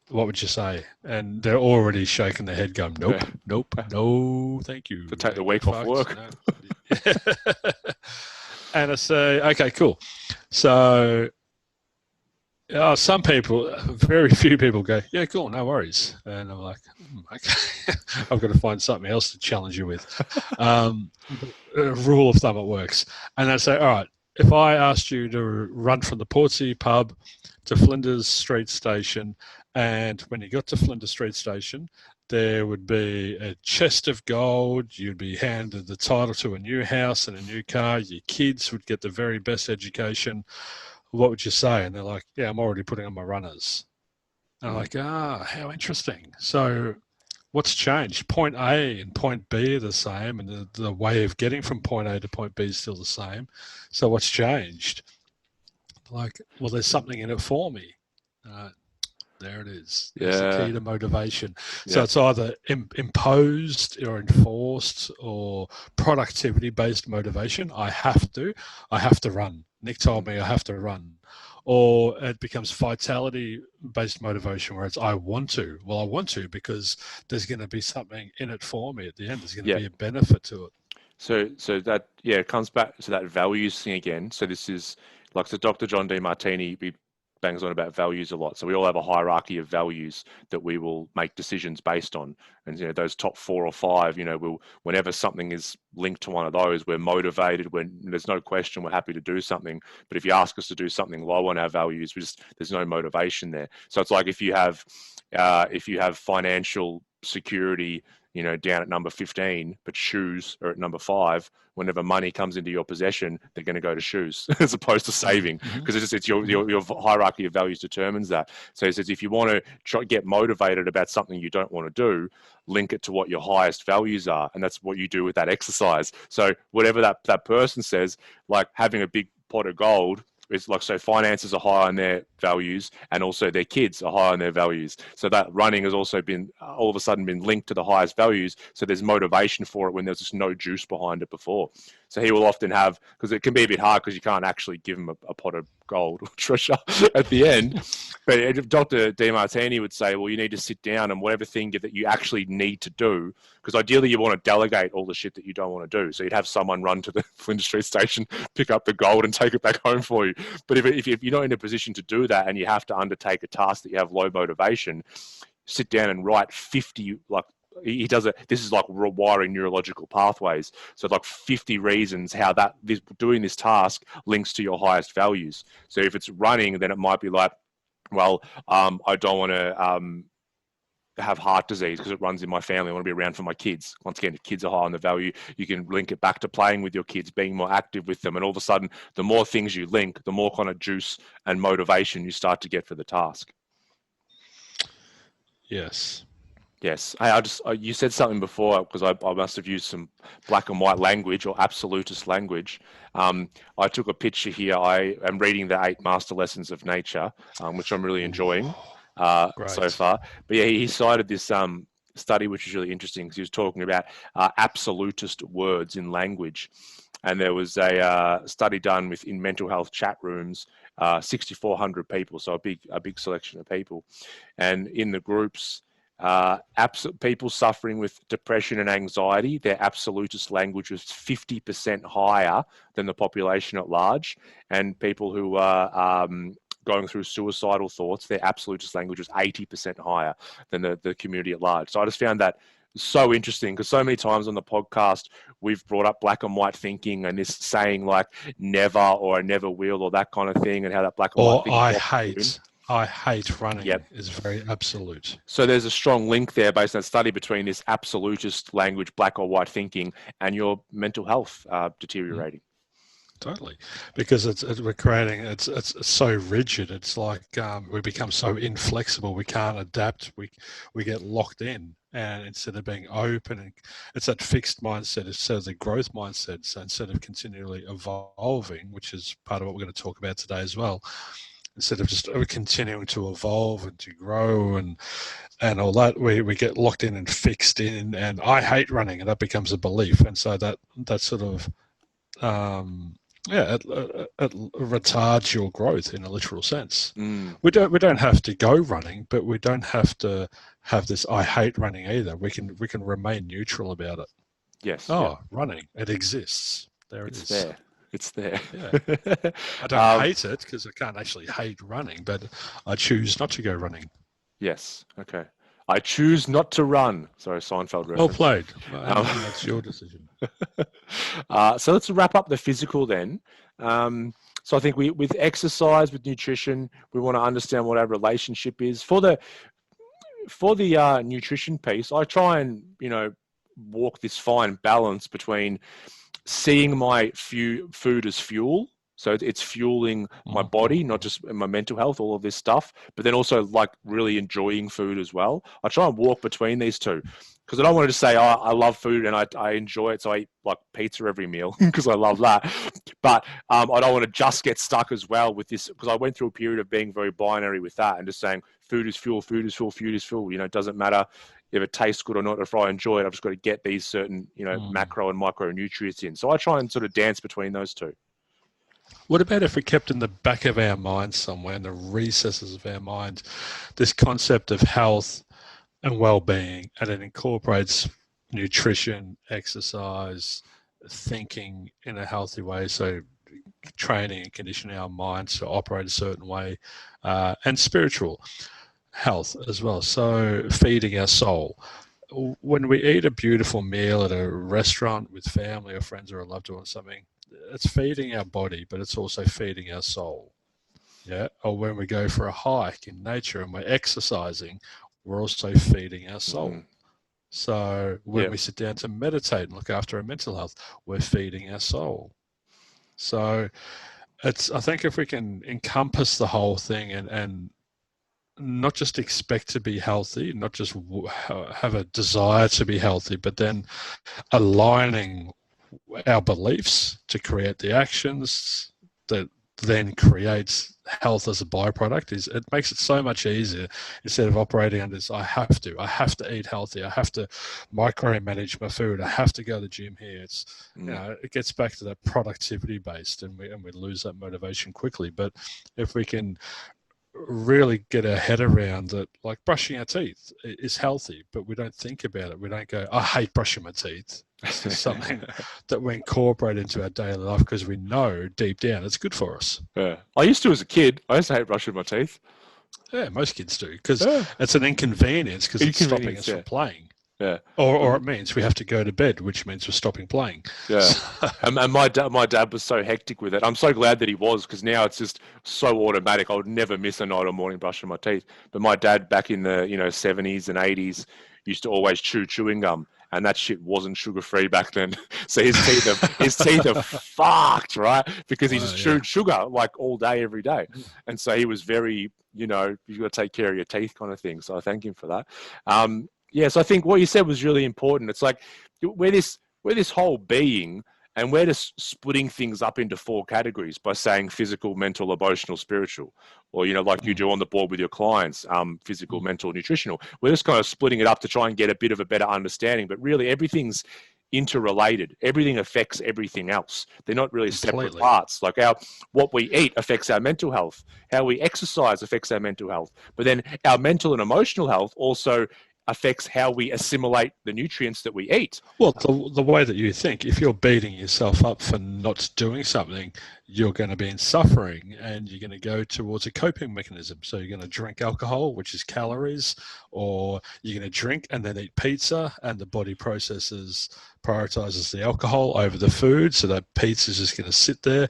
What would you say? And they're already shaking their head going, nope, nope, no, thank you. To take the week off work. No. And I say, okay, cool. So some people, very few people go, yeah, cool, no worries. And I'm like, okay, I've got to find something else to challenge you with. Rule of thumb, it works. And I say, all right, if I asked you to run from the Portsea pub to Flinders Street Station, and when you got to Flinders Street Station, there would be a chest of gold, you'd be handed the title to a new house and a new car, your kids would get the very best education, what would you say? And they're like, yeah, I'm already putting on my runners. And I'm like, how interesting. So what's changed? Point A and point B are the same, and the way of getting from point A to point B is still the same. So what's changed? Like, well, there's something in it for me. There it is. There's the key to motivation. So it's either imposed or enforced or productivity-based motivation. I have to run. Nick told me I have to run. Or it becomes vitality-based motivation where it's I want to. Well, I want to because there's going to be something in it for me at the end. There's going to be a benefit to it. So that, it comes back to that values thing again. So this is like, so Dr. John Demartini, he bangs on about values a lot. So we all have a hierarchy of values that we will make decisions based on. And, those top 4 or 5, whenever something is linked to one of those, we're motivated. When there's no question, we're happy to do something. But if you ask us to do something low on our values, there's no motivation there. So it's like if you have financial security, down at number 15, but shoes are at number 5. Whenever money comes into your possession, they're going to go to shoes as opposed to saving, because it's your hierarchy of values determines that. So he says, if you want to try get motivated about something you don't want to do, link it to what your highest values are, and that's what you do with that exercise. So whatever that person says, like having a big pot of gold. It's like, so finances are high on their values, and also their kids are high on their values. So that running has also been all of a sudden been linked to the highest values. So there's motivation for it when there's just no juice behind it before. So he will often have, because it can be a bit hard because you can't actually give him a pot of gold or treasure at the end. But Dr. Demartini would say, well, you need to sit down and whatever thing that you actually need to do, because ideally you want to delegate all the shit that you don't want to do. So you'd have someone run to the Flinders Street Station, pick up the gold and take it back home for you. But if you're not in a position to do that and you have to undertake a task that you have low motivation, sit down and write 50, like, he does it. This is like rewiring neurological pathways. So like 50 reasons how doing this task links to your highest values. So if it's running, then it might be like, well, I don't want to have heart disease because it runs in my family. I want to be around for my kids. Once again, if kids are high on the value, you can link it back to playing with your kids, being more active with them. And all of a sudden, the more things you link, the more kind of juice and motivation you start to get for the task. Yes. Yes. Hey, you said something before, because I must have used some black and white language or absolutist language. I took a picture here. I am reading the 8 Master Lessons of Nature, which I'm really enjoying so far. But yeah, he cited this study, which is really interesting, because he was talking about absolutist words in language. And there was a study done in mental health chat rooms, 6,400 people, so a big selection of people. And in the groups, People suffering with depression and anxiety, their absolutist language was 50% higher than the population at large. And people who are going through suicidal thoughts, their absolutist language was 80% higher than the community at large. So I just found that so interesting, because so many times on the podcast we've brought up black and white thinking and this saying like never or I never will or that kind of thing, and how that black and white thinking. I hate running. Yep. Is very absolute. So there's a strong link there based on that study between this absolutist language, black or white thinking, and your mental health deteriorating. Totally, because we're creating it's so rigid. It's like we become so inflexible. We can't adapt. We get locked in, and instead of being open, and it's that fixed mindset. Instead of the growth mindset. So instead of continually evolving, which is part of what we're going to talk about today as well. Instead of just continuing to evolve and to grow and all that, we get locked in and fixed in. And I hate running, and that becomes a belief. And so that sort of it retards your growth in a literal sense. We don't have to go running, but we don't have to have this I hate running either. We can remain neutral about it. Yes. Running, it exists. It's there. It's there. Yeah. I don't hate it because I can't actually hate running, but I choose not to go running. Yes. Okay. I choose not to run. Sorry, Seinfeld reference. Well played. That's your decision. So let's wrap up the physical then. So I think with exercise, with nutrition, we want to understand what our relationship is. For the nutrition piece, I try and, walk this fine balance between seeing my food as fuel. So it's fueling my body, not just my mental health, all of this stuff, but then also like really enjoying food as well. I try and walk between these two, because I don't want to just say, I love food and I enjoy it, so I eat like pizza every meal because I love that. But I don't want to just get stuck as well with this, because I went through a period of being very binary with that and just saying food is fuel, food is fuel, food is fuel. It doesn't matter if it tastes good or not. If I enjoy it, I've just got to get these certain, macro and micronutrients in. So I try and sort of dance between those two. What about if we kept in the back of our mind somewhere, in the recesses of our mind, this concept of health and well-being, and it incorporates nutrition, exercise, thinking in a healthy way, so training and conditioning our minds to operate a certain way, and spiritual health as well, so feeding our soul. When we eat a beautiful meal at a restaurant with family or friends or a loved one or something, it's feeding our body, but it's also feeding our soul. Yeah. Or when we go for a hike in nature and we're exercising, we're also feeding our soul. So when we sit down to meditate and look after our mental health, we're feeding our soul. So I think if we can encompass the whole thing and not just expect to be healthy, not just have a desire to be healthy, but then aligning our beliefs to create the actions that then creates health as a byproduct, it makes it so much easier, instead of operating under this I have to eat healthy, I have to micromanage my food, I have to go to the gym here. It's it gets back to that productivity based, and we lose that motivation quickly. But if we can really get our head around that, like brushing our teeth is healthy, but we don't think about it. We don't go, I hate brushing my teeth. It's just something that we incorporate into our daily life because we know deep down it's good for us. Yeah, I used to as a kid. I used to hate brushing my teeth. Yeah, most kids do, because it's an inconvenience, because it's stopping us from playing. Yeah. Or it means we have to go to bed, which means we're stopping playing. Yeah. And my dad was so hectic with it. I'm so glad that he was, because now it's just so automatic. I would never miss a night or morning brushing my teeth. But my dad back in the 70s and 80s used to always chew chewing gum, and that shit wasn't sugar-free back then. So his teeth are fucked, right? Because he just chewed sugar like all day, every day. And so he was very, you've got to take care of your teeth kind of thing. So I thank him for that. So I think what you said was really important. It's like we're this whole being, and we're just splitting things up into 4 categories by saying physical, mental, emotional, spiritual, or, like you do on the board with your clients, physical, mental, nutritional. We're just kind of splitting it up to try and get a bit of a better understanding, but really everything's interrelated. Everything affects everything else. They're not really separate parts. Like what we eat affects our mental health. How we exercise affects our mental health. But then our mental and emotional health also affects how we assimilate the nutrients that we eat. Well, the way that you think, if you're beating yourself up for not doing something, you're going to be in suffering and you're going to go towards a coping mechanism. So you're going to drink alcohol, which is calories, or you're going to drink and then eat pizza, and the body prioritizes the alcohol over the food. So that pizza is just going to sit there.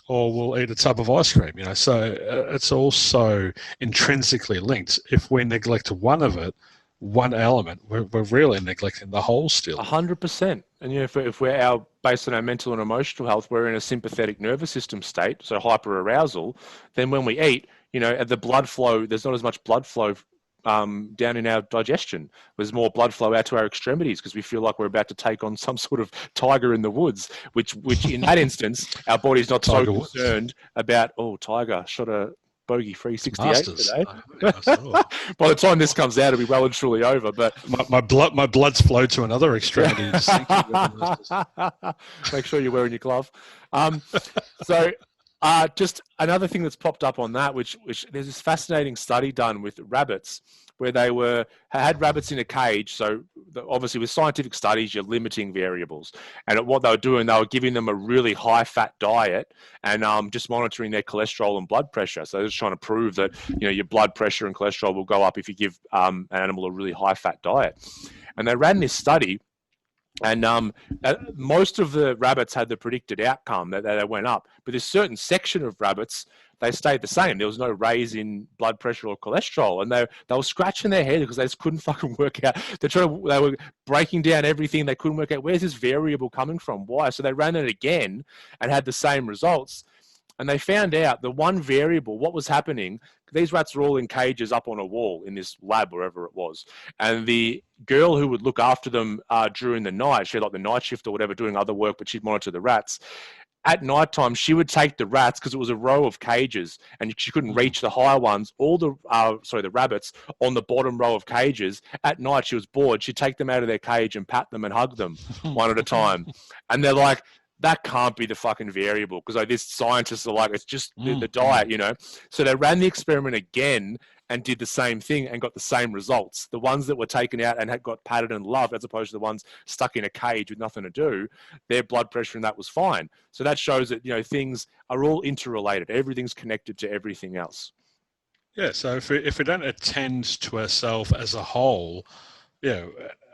Or we'll eat a tub of ice cream, So it's also intrinsically linked. If we neglect one element, we're really neglecting the whole still. 100%. And if we're based on our mental and emotional health, we're in a sympathetic nervous system state, so hyperarousal. Then when we eat, at the blood flow, there's not as much blood flow down in our digestion. There's more blood flow out to our extremities because we feel like we're about to take on some sort of tiger in the woods, which in that instance, our body's not so concerned about, tiger shot a bogey 368 today. By the time this comes out, it'll be well and truly over. But my blood's flowed to another extremity. Make sure you're wearing your glove. Just another thing that's popped up on that, which there's this fascinating study done with rabbits where they had rabbits in a cage. So obviously with scientific studies, you're limiting variables. And what they were doing, they were giving them a really high fat diet and just monitoring their cholesterol and blood pressure. So they're just trying to prove that, your blood pressure and cholesterol will go up if you give an animal a really high fat diet. And they ran this study. And most of the rabbits had the predicted outcome that they went up, but there's a certain section of rabbits, they stayed the same. There was no raise in blood pressure or cholesterol, and they were scratching their head because they just couldn't fucking work out. They were breaking down everything. They couldn't work out where's this variable coming from, why. So they ran it again and had the same results. And they found out the one variable, what was happening, these rats were all in cages up on a wall in this lab, wherever it was. And the girl who would look after them during the night, she had like the night shift or whatever, doing other work, but she'd monitor the rats. At nighttime, she would take the rats, because it was a row of cages and she couldn't reach the higher ones, the rabbits on the bottom row of cages. At night, she was bored. She'd take them out of their cage and pat them and hug them one at a time. And they're like, that can't be the fucking variable, because these scientists are like, it's just the diet, So they ran the experiment again and did the same thing and got the same results. The ones that were taken out and had got patted and loved, as opposed to the ones stuck in a cage with nothing to do, their blood pressure and that was fine. So that shows that, things are all interrelated. Everything's connected to everything else. Yeah, so if we don't attend to ourselves as a whole,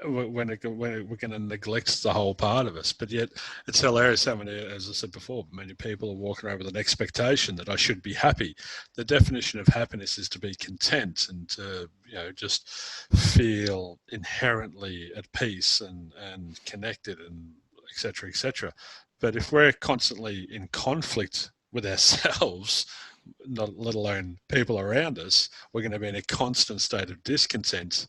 we're going to neglect the whole part of us. But yet it's hilarious how many, as I said before, many people are walking around with an expectation that I should be happy. The definition of happiness is to be content and to, just feel inherently at peace and connected and et cetera, et cetera. But if we're constantly in conflict with ourselves, let alone people around us, we're going to be in a constant state of discontent.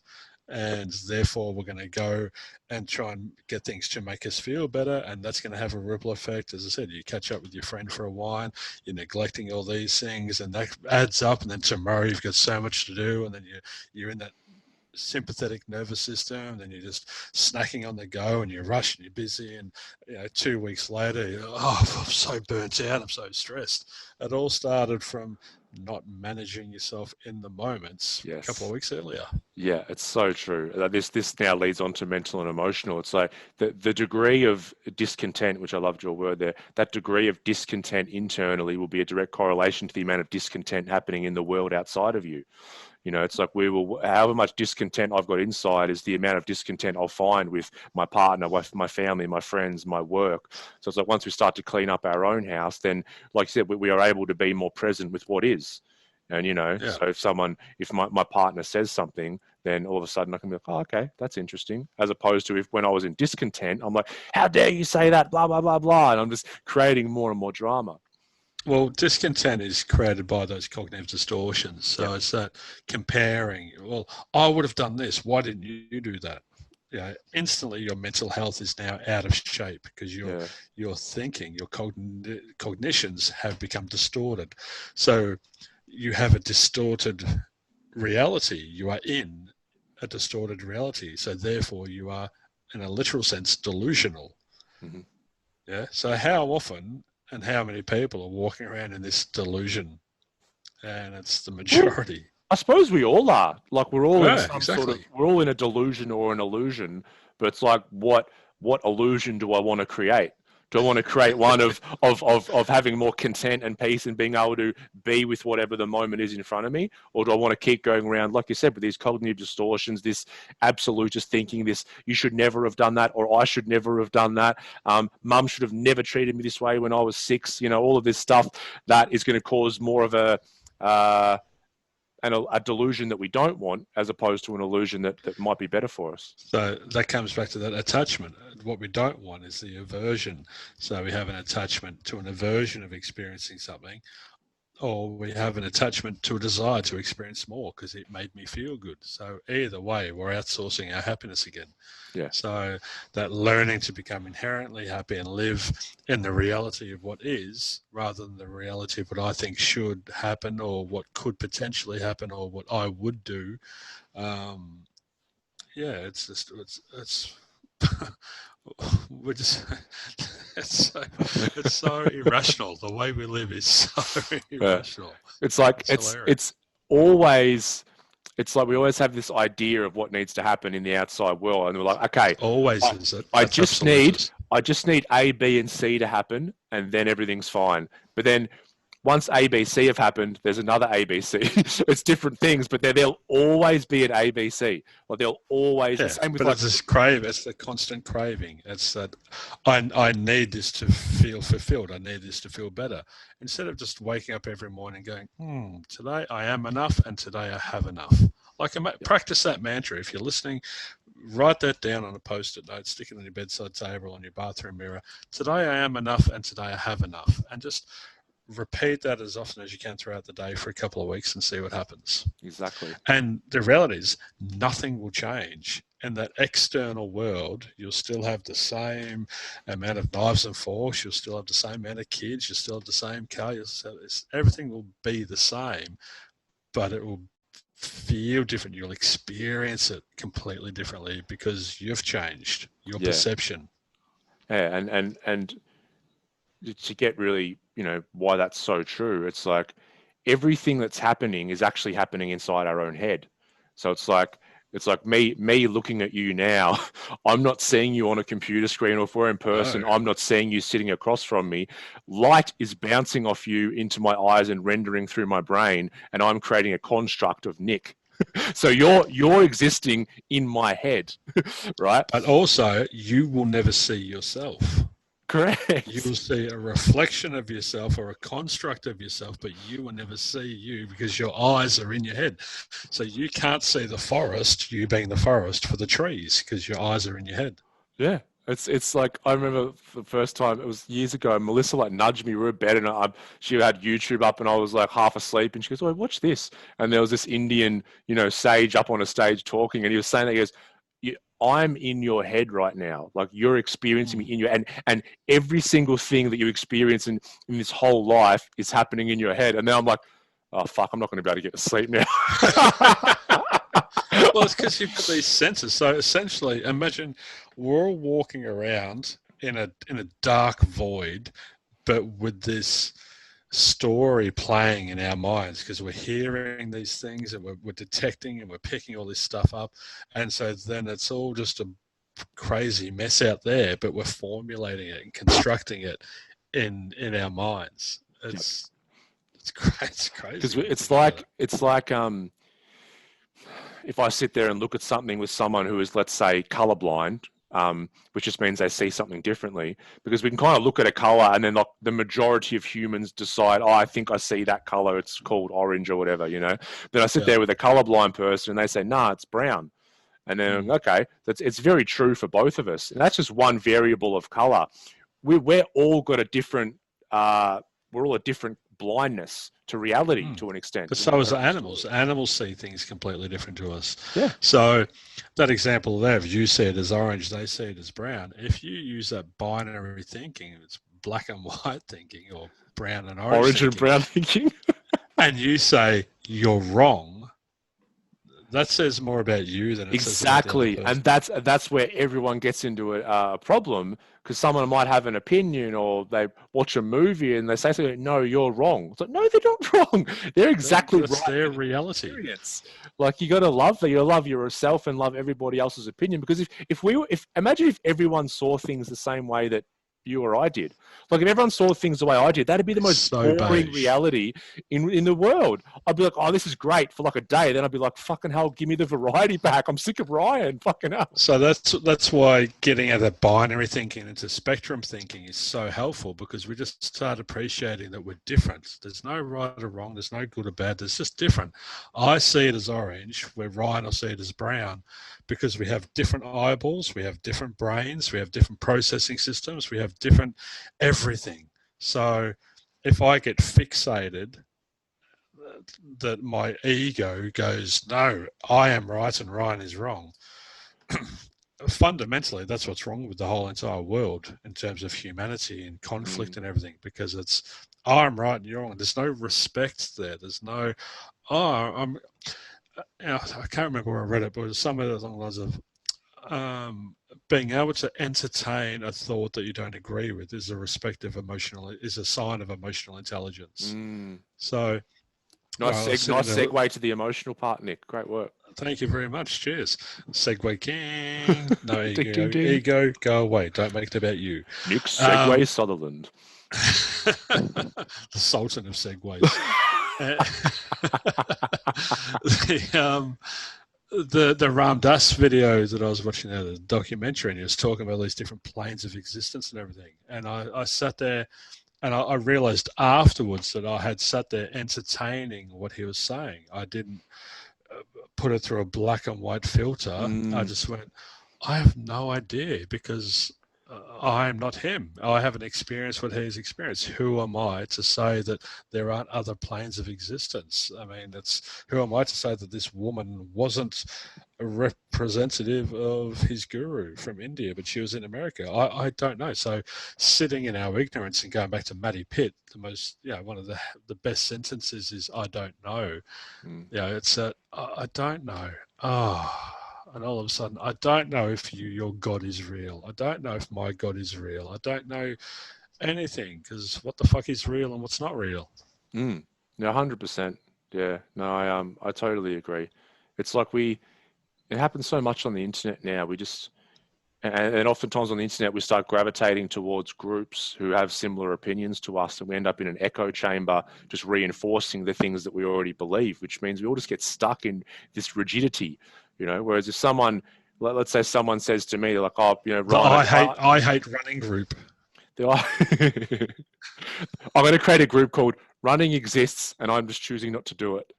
And therefore, we're going to go and try and get things to make us feel better. And that's going to have a ripple effect. As I said, you catch up with your friend for a wine, you're neglecting all these things, and that adds up. And then tomorrow you've got so much to do. And then you're in that sympathetic nervous system. And then you're just snacking on the go and you're rushing, you're busy. And 2 weeks later, I'm so burnt out. I'm so stressed. It all started from not managing yourself in the moments a couple of weeks earlier. Yeah, it's so true. This now leads on to mental and emotional. It's like the degree of discontent, which I loved your word there, that degree of discontent internally will be a direct correlation to the amount of discontent happening in the world outside of you. It's like however much discontent I've got inside is the amount of discontent I'll find with my partner, with my family, my friends, my work. So it's like once we start to clean up our own house, then, like you said, we are able to be more present with what is. And, so if my partner says something, then all of a sudden I can be like, oh, okay, that's interesting. As opposed to when I was in discontent, I'm like, how dare you say that, blah, blah, blah, blah. And I'm just creating more and more drama. Well, discontent is created by those cognitive distortions. So it's that comparing, well, I would have done this. Why didn't you do that? Instantly your mental health is now out of shape because your thinking, your cognitions have become distorted. So you have a distorted reality. You are in a distorted reality. So therefore you are, in a literal sense, delusional. Mm-hmm. Yeah. So how often and how many people are walking around in this delusion? And it's the majority. I suppose we all are. Like we're all in Yeah, some sort of, exactly. we're all in a delusion or an illusion, but it's like what illusion do I want to create? Do I want to create one of having more content and peace and being able to be with whatever the moment is in front of me? Or do I want to keep going around, like you said, with these cognitive distortions, this absolutist thinking, this you should never have done that, or I should never have done that. Mum should have never treated me this way when I was 6. You know, all of this stuff that is going to cause more of a delusion that we don't want, as opposed to an illusion that might be better for us. So that comes back to that attachment. What we don't want is the aversion. So we have an attachment to an aversion of experiencing something, or we have an attachment to a desire to experience more because it made me feel good. So either way, we're outsourcing our happiness again. Yeah. So that learning to become inherently happy and live in the reality of what is, rather than the reality of what I think should happen or what could potentially happen or what I would do. Yeah, it's just it's we're just it's so irrational. The way we live is so irrational. It's like hilarious. it's always, it's like we always have this idea of what needs to happen in the outside world, and we're like, okay, Always is it? I That's just need A, B, and C to happen, and then everything's fine. But then once A, B, C have happened, there's another A, B, C. It's different things, but there'll always be an A, B, C. Or they'll always, the same with but it's this crave. It's the constant craving. It's that I need this to feel fulfilled. I need this to feel better. Instead of just waking up every morning going, today I am enough, and today I have enough. Like practice that mantra. If you're listening, write that down on a post-it note, stick it on your bedside table, on your bathroom mirror. Today I am enough, and today I have enough, and just repeat that as often as you can throughout the day for a couple of weeks and see what happens. Exactly. And the reality is nothing will change. In that external world, you'll still have the same amount of knives and forks. You'll still have the same amount of kids. You'll still have the same car. Everything will be the same, but it will feel different. You'll experience it completely differently because you've changed your perception. Yeah, and to get really, why that's so true, it's like everything that's happening is actually happening inside our own head. So it's like me looking at you now. I'm not seeing you on a computer screen, or if we're in person, I'm not seeing you sitting across from me. Light is bouncing off you into my eyes and rendering through my brain, and I'm creating a construct of Nick. So you're existing in my head, right? But also, you will never see yourself. Correct. You will see a reflection of yourself or a construct of yourself, but you will never see you because your eyes are in your head. So you can't see the forest, you being the forest, for the trees because your eyes are in your head. Yeah. It's like, I remember the first time, it was years ago, Melissa like nudged me, we were in bed, and she had YouTube up, and I was like half asleep, and she goes, "Oh, watch this." And there was this Indian, sage up on a stage talking, and he was saying that, he goes, I'm in your head right now. Like, you're experiencing me in your, and every single thing that you experience in this whole life is happening in your head. And now I'm like, oh fuck, I'm not going to be able to get to sleep now. Well, it's because you've got these senses. So essentially, imagine we're all walking around in a dark void, but with this story playing in our minds because we're hearing these things and we're detecting and we're picking all this stuff up, and so then it's all just a crazy mess out there, but we're formulating it and constructing it in our minds. It's crazy because it's like if I sit there and look at something with someone who is, let's say, colorblind, which just means they see something differently, because we can kind of look at a color and then like the majority of humans decide, oh, I think I see that color, it's called orange or whatever, Then I sit there with a colorblind person and they say, nah, it's brown. And then, okay, it's very true for both of us. And that's just one variable of color. We're all got a different, we're all a different blindness to reality to an extent. But so is animals. Animals see things completely different to us. Yeah. So that example there, if you see it as orange, they see it as brown. If you use that binary thinking, it's black and white thinking, or brown and orange and brown thinking, and you say you're wrong, that says more about you than it says about the other Exactly, person. and that's where everyone gets into a problem, because someone might have an opinion, or they watch a movie and they say something. No, you're wrong. It's like, no, they're not wrong. They're exactly That's right their for their reality. experience. Like, you got to love that. You love yourself and love everybody else's opinion. Because if imagine if everyone saw things the same way that you or I did. Like, if everyone saw things the way I did, that'd be the most So boring beige. reality in the world. I'd be like, oh, this is great for like a day. Then I'd be like, fucking hell, give me the variety back. I'm sick of Ryan. Fucking hell. So that's why getting out of binary thinking into spectrum thinking is so helpful, because we just start appreciating that we're different. There's no right or wrong. There's no good or bad. There's just different. I see it as orange, where Ryan will see it as brown, because we have different eyeballs, we have different brains, we have different processing systems, we have different everything. So if I get fixated that my ego goes, no, I am right and Ryan is wrong. Fundamentally, that's what's wrong with the whole entire world in terms of humanity and conflict and everything, because it's, I'm right and you're wrong. There's no respect there. There's no, oh, I can't remember where I read it, but it was somewhere along the lines of being able to entertain a thought that you don't agree with is a sign of emotional intelligence. So, Nice, nice segue to the emotional part, Nick. Great work. Thank you very much. Cheers. Segway King. No ego. Ding, ding, ding. Ego, go away. Don't make it about you. Nick Segway Sutherland. The Sultan of Segways. The Ram Dass video that I was watching there, the documentary, and he was talking about these different planes of existence and everything. And I sat there and I realized afterwards that I had sat there entertaining what he was saying. I didn't put it through a black and white filter. I just went, I have no idea, because I am not him. I haven't experienced what he's experienced. Who am I to say that there aren't other planes of existence? I mean, who am I to say that this woman wasn't a representative of his guru from India, but she was in America? I don't know. So sitting in our ignorance and going back to Matty Pitt, one of the best sentences is, I don't know. It's I don't know. And all of a sudden, I don't know if your God is real. I don't know if my God is real. I don't know anything, because what the fuck is real and what's not real? No, 100%. Yeah, no, I totally agree. It's like it happens so much on the internet now. And oftentimes on the internet, we start gravitating towards groups who have similar opinions to us, and we end up in an echo chamber, just reinforcing the things that we already believe, which means we all just get stuck in this rigidity, whereas if let's say someone says to me, like, oh, Ryan, I hate running group. I'm going to create a group called Running Exists, and I'm just choosing not to do it.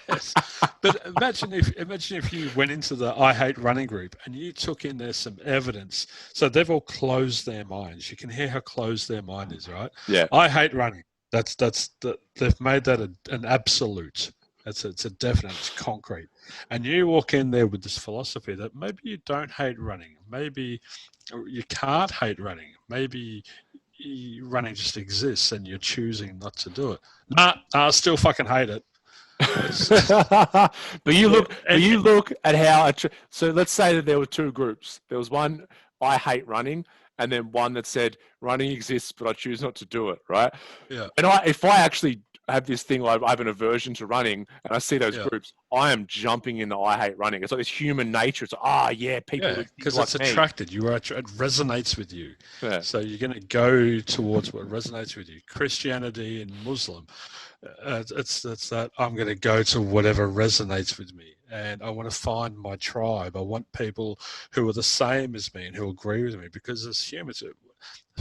Yes. But imagine if you went into the I hate running group and you took in there some evidence. So they've all closed their minds. You can hear how closed their mind is, right? Yeah. I hate running. They've made that an absolute. It's a definite, it's concrete. And you walk in there with this philosophy that maybe you don't hate running. Maybe you can't hate running. Maybe running just exists and you're choosing not to do it. Nah, I still fucking hate it. But you look at how. So let's say that there were two groups. There was one, I hate running, and then one that said running exists, but I choose not to do it. Right? Yeah. And if I actually have this thing, like I have an aversion to running, and I see those groups, I am jumping in the I hate running. It's like this human nature. It's like, people. Yeah, because like it's attracted. It resonates with you. Yeah. So you're going to go towards what resonates with you. Christianity and Muslim. It's that I'm going to go to whatever resonates with me, and I want to find my tribe. I want people who are the same as me and who agree with me, because as humans,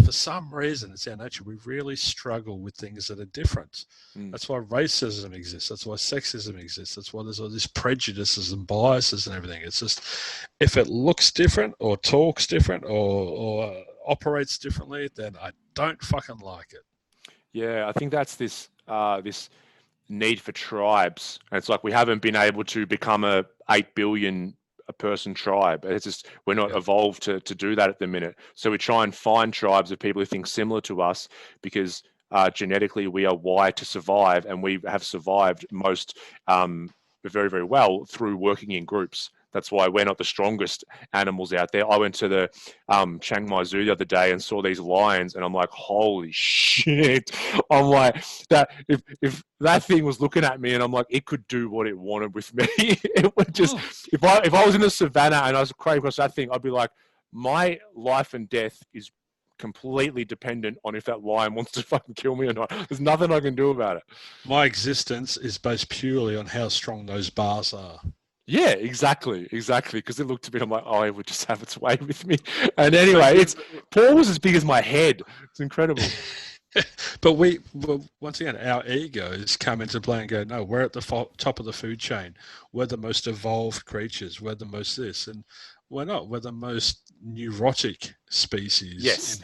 for some reason, it's our nature. We really struggle with things that are different. That's why racism exists. That's why sexism exists. That's why there's all these prejudices and biases and everything. It's just, if it looks different or talks different or operates differently, then I don't fucking like it. Yeah, I think that's this need for tribes. And it's like we haven't been able to become a 8 billion a person tribe. It's just we're not evolved to do that at the minute. So we try and find tribes of people who think similar to us, because genetically we are wired to survive, and we have survived most but very, very well through working in groups. That's why we're not the strongest animals out there. I went to the Chiang Mai Zoo the other day and saw these lions, and I'm like, holy shit. I'm like, that if that thing was looking at me and I'm like, it could do what it wanted with me. It would just, if I was in the savannah and I was craving across that thing, I'd be like, my life and death is completely dependent on if that lion wants to fucking kill me or not. There's nothing I can do about it. My existence is based purely on how strong those bars are. Yeah, exactly. Because it looked to me, I'm like, oh, it would just have its way with me. And anyway, Paul was as big as my head. It's incredible. But once again, our egos come into play and go, no, we're at the top of the food chain. We're the most evolved creatures. We're the most this. And we're not. We're the most neurotic species. Yes.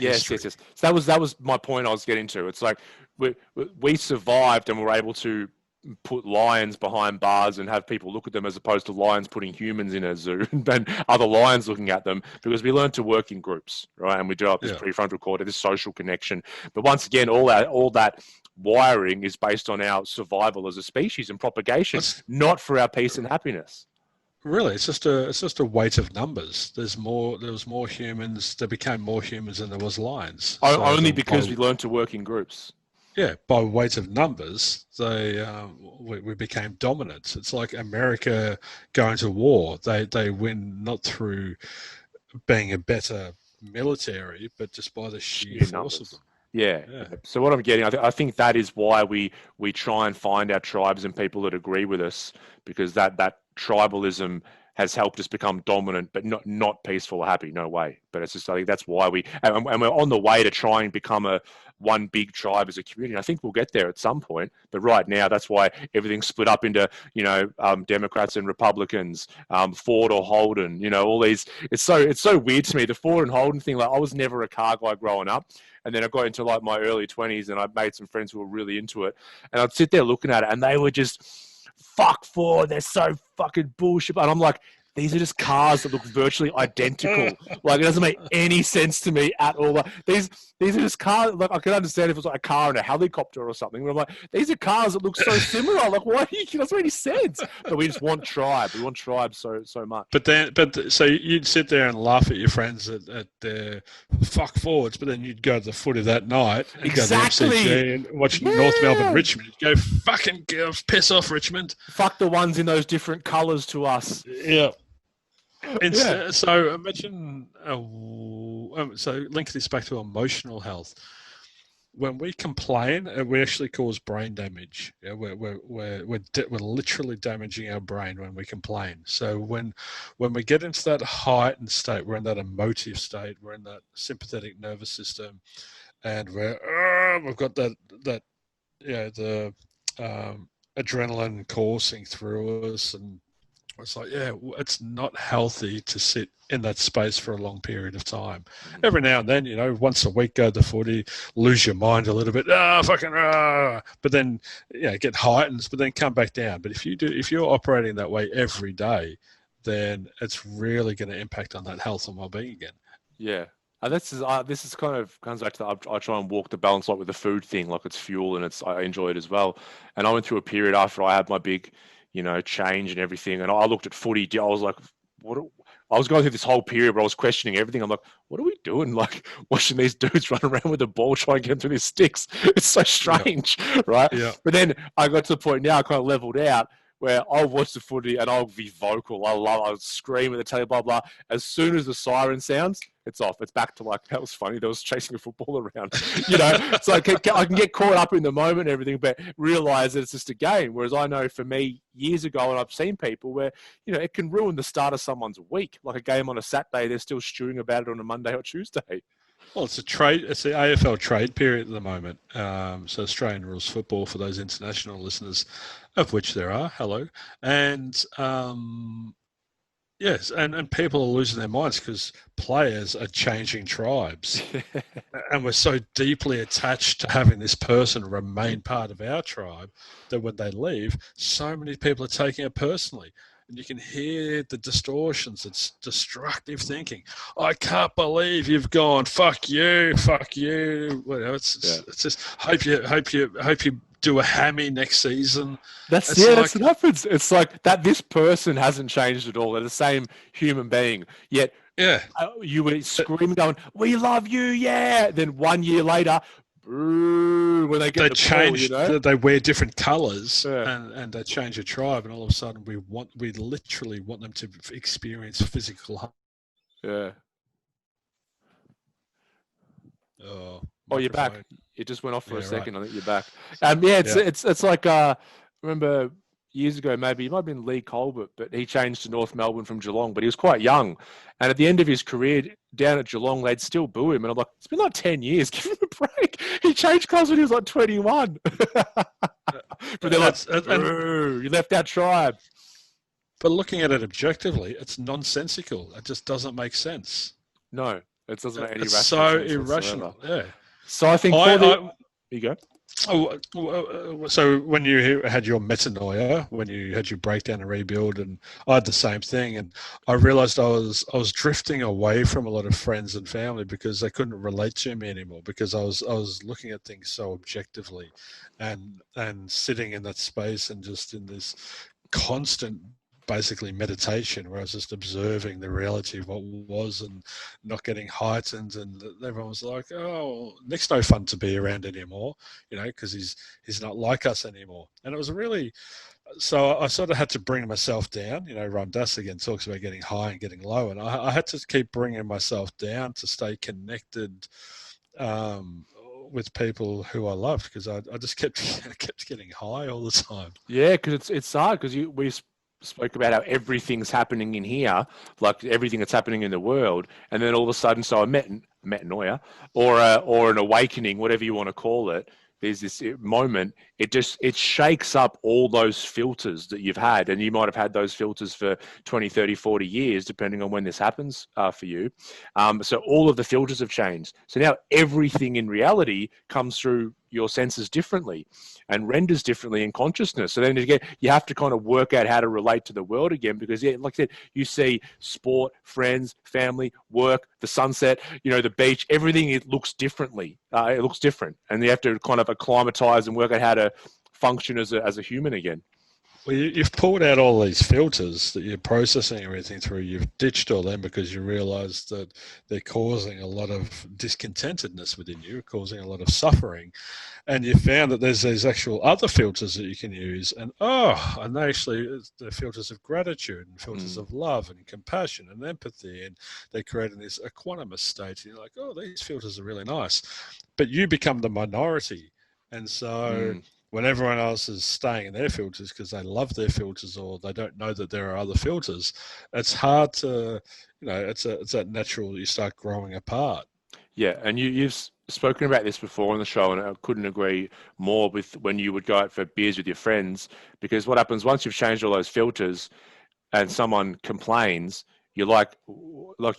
So that was my point I was getting to. It's like we survived and were able to put lions behind bars and have people look at them, as opposed to lions putting humans in a zoo and other lions looking at them, because we learned to work in groups, right? And we developed this prefrontal cortex, this social connection. But once again, all that wiring is based on our survival as a species and propagation, not for our peace and happiness. Really, it's just a weight of numbers. There was more humans. There became more humans than there was lions. Only because we learned to work in groups. Yeah, by weight of numbers, we became dominant. It's like America going to war. They win not through being a better military, but just by the sheer force of them. Yeah. So what I'm getting, I think that is why we try and find our tribes and people that agree with us, because that tribalism has helped us become dominant, but not peaceful or happy. No way. But it's just, I think that's why and we're on the way to try and become one big tribe as a community. I think we'll get there at some point, but right now, that's why everything's split up into, Democrats and Republicans, Ford or Holden, all these. It's so weird to me, the Ford and Holden thing. Like, I was never a car guy growing up. And then I got into like my early 20s and I made some friends who were really into it. And I'd sit there looking at it and they were just, fuck Ford, they're so fucking bullshit. And I'm like, these are just cars that look virtually identical. Like, it doesn't make any sense to me at all. Like, these are just cars. Like, I can understand if it was like a car and a helicopter or something. But I'm like, these are cars that look so similar. Like, why? It doesn't make any sense. But we just want tribe. We want tribe so much. So you'd sit there and laugh at your friends at their fuck Fords, but then you'd go to the footy that night and go to the MCG and watch North Melbourne Richmond. You'd go, fucking piss off, Richmond. Fuck the ones in those different colours to us. Yeah. So imagine, so link this back to emotional health. When we complain, we actually cause brain damage. Yeah, we're literally damaging our brain when we complain. So when we get into that heightened state, we're in that emotive state, we're in that sympathetic nervous system, and we've got the adrenaline coursing through us, and it's like, it's not healthy to sit in that space for a long period of time. Every now and then, once a week, go to the footy, lose your mind a little bit, but then, get heightened, but then come back down. But if you're operating that way every day, then it's really going to impact on that health and well-being again. Yeah. And this is kind of comes back to I try and walk the balance, like with the food thing, like it's fuel and I enjoy it as well. And I went through a period after I had my big, change and everything. And I looked at footy. I was like, I was going through this whole period where I was questioning everything. I'm like, what are we doing? Like, watching these dudes run around with the ball, trying to get through these sticks. It's so strange, right? Yeah. But then I got to the point now I kind of leveled out where I'll watch the footy and I'll be vocal. I'll scream at the telly, blah, blah. As soon as the siren sounds, it's off. It's back to like, that was funny. There was chasing a football around, So I can get caught up in the moment and everything, but realize that it's just a game. Whereas I know for me years ago, and I've seen people where, it can ruin the start of someone's week. Like a game on a Saturday, they're still stewing about it on a Monday or Tuesday. Well, it's the AFL trade period at the moment. So Australian rules football, for those international listeners, of which there are. Hello. And yes, and people are losing their minds because players are changing tribes. And we're so deeply attached to having this person remain part of our tribe that when they leave, so many people are taking it personally. And you can hear the distortions. It's destructive thinking. I can't believe you've gone. Fuck you. It's just hope you do a hammy next season. That's what happens. It's like that. This person hasn't changed at all. They're the same human being. Yet, you were screaming, going, "We love you, yeah!" Then 1 year later, when they get the change, ball, they wear different colours, and they change a tribe, and all of a sudden we literally want them to experience physical harm. Yeah. Oh, you're back. It just went off for a second. Right. I think you're back. It's like remember years ago, maybe it might have been Lee Colbert, but he changed to North Melbourne from Geelong, but he was quite young. And at the end of his career down at Geelong, they'd still boo him. And I'm like, it's been like 10 years. Give him a break. He changed clubs when he was like 21. But they're like, you left our tribe. But looking at it objectively, it's nonsensical. It just doesn't make sense. No, it doesn't make any rational sense. It's so irrational. Yeah. So I think you go. So when you had your metanoia, when you had your breakdown and rebuild, and I had the same thing, and I realized I was drifting away from a lot of friends and family because they couldn't relate to me anymore, because I was looking at things so objectively, and sitting in that space and just in this constant basically meditation where I was just observing the reality of what was and not getting heightened, and everyone was like, oh, Nick's no fun to be around anymore, because he's not like us anymore. And it was really, so I sort of had to bring myself down. Ram Dass again talks about getting high and getting low, and I had to keep bringing myself down to stay connected with people who I loved, because I just kept getting high all the time. Yeah, because it's hard, because we spoke about how everything's happening in here, like everything that's happening in the world, and then all of a sudden, so a metanoia or an awakening, whatever you want to call it, there's this moment, it shakes up all those filters that you've had, and you might have had those filters for 20, 30, 40 years, depending on when this happens for you. So all of the filters have changed. So now everything in reality comes through your senses differently and renders differently in consciousness. So then again, you have to kind of work out how to relate to the world again, because like I said, you see sport, friends, family, work, the sunset, the beach, everything, it looks differently. It looks different. And you have to kind of acclimatize and work out how to function as a human again. Well, you've pulled out all these filters that you're processing everything through. You've ditched all them because you realise that they're causing a lot of discontentedness within you, causing a lot of suffering. And you found that there's these actual other filters that you can use. And they actually, they're filters of gratitude and filters of love and compassion and empathy. And they're creating this equanimous state. And you're like, oh, these filters are really nice. But you become the minority. And so when everyone else is staying in their filters because they love their filters, or they don't know that there are other filters, it's hard to, it's that natural, you start growing apart. Yeah, and you've spoken about this before on the show, and I couldn't agree more with when you would go out for beers with your friends, because what happens once you've changed all those filters and someone complains, you're like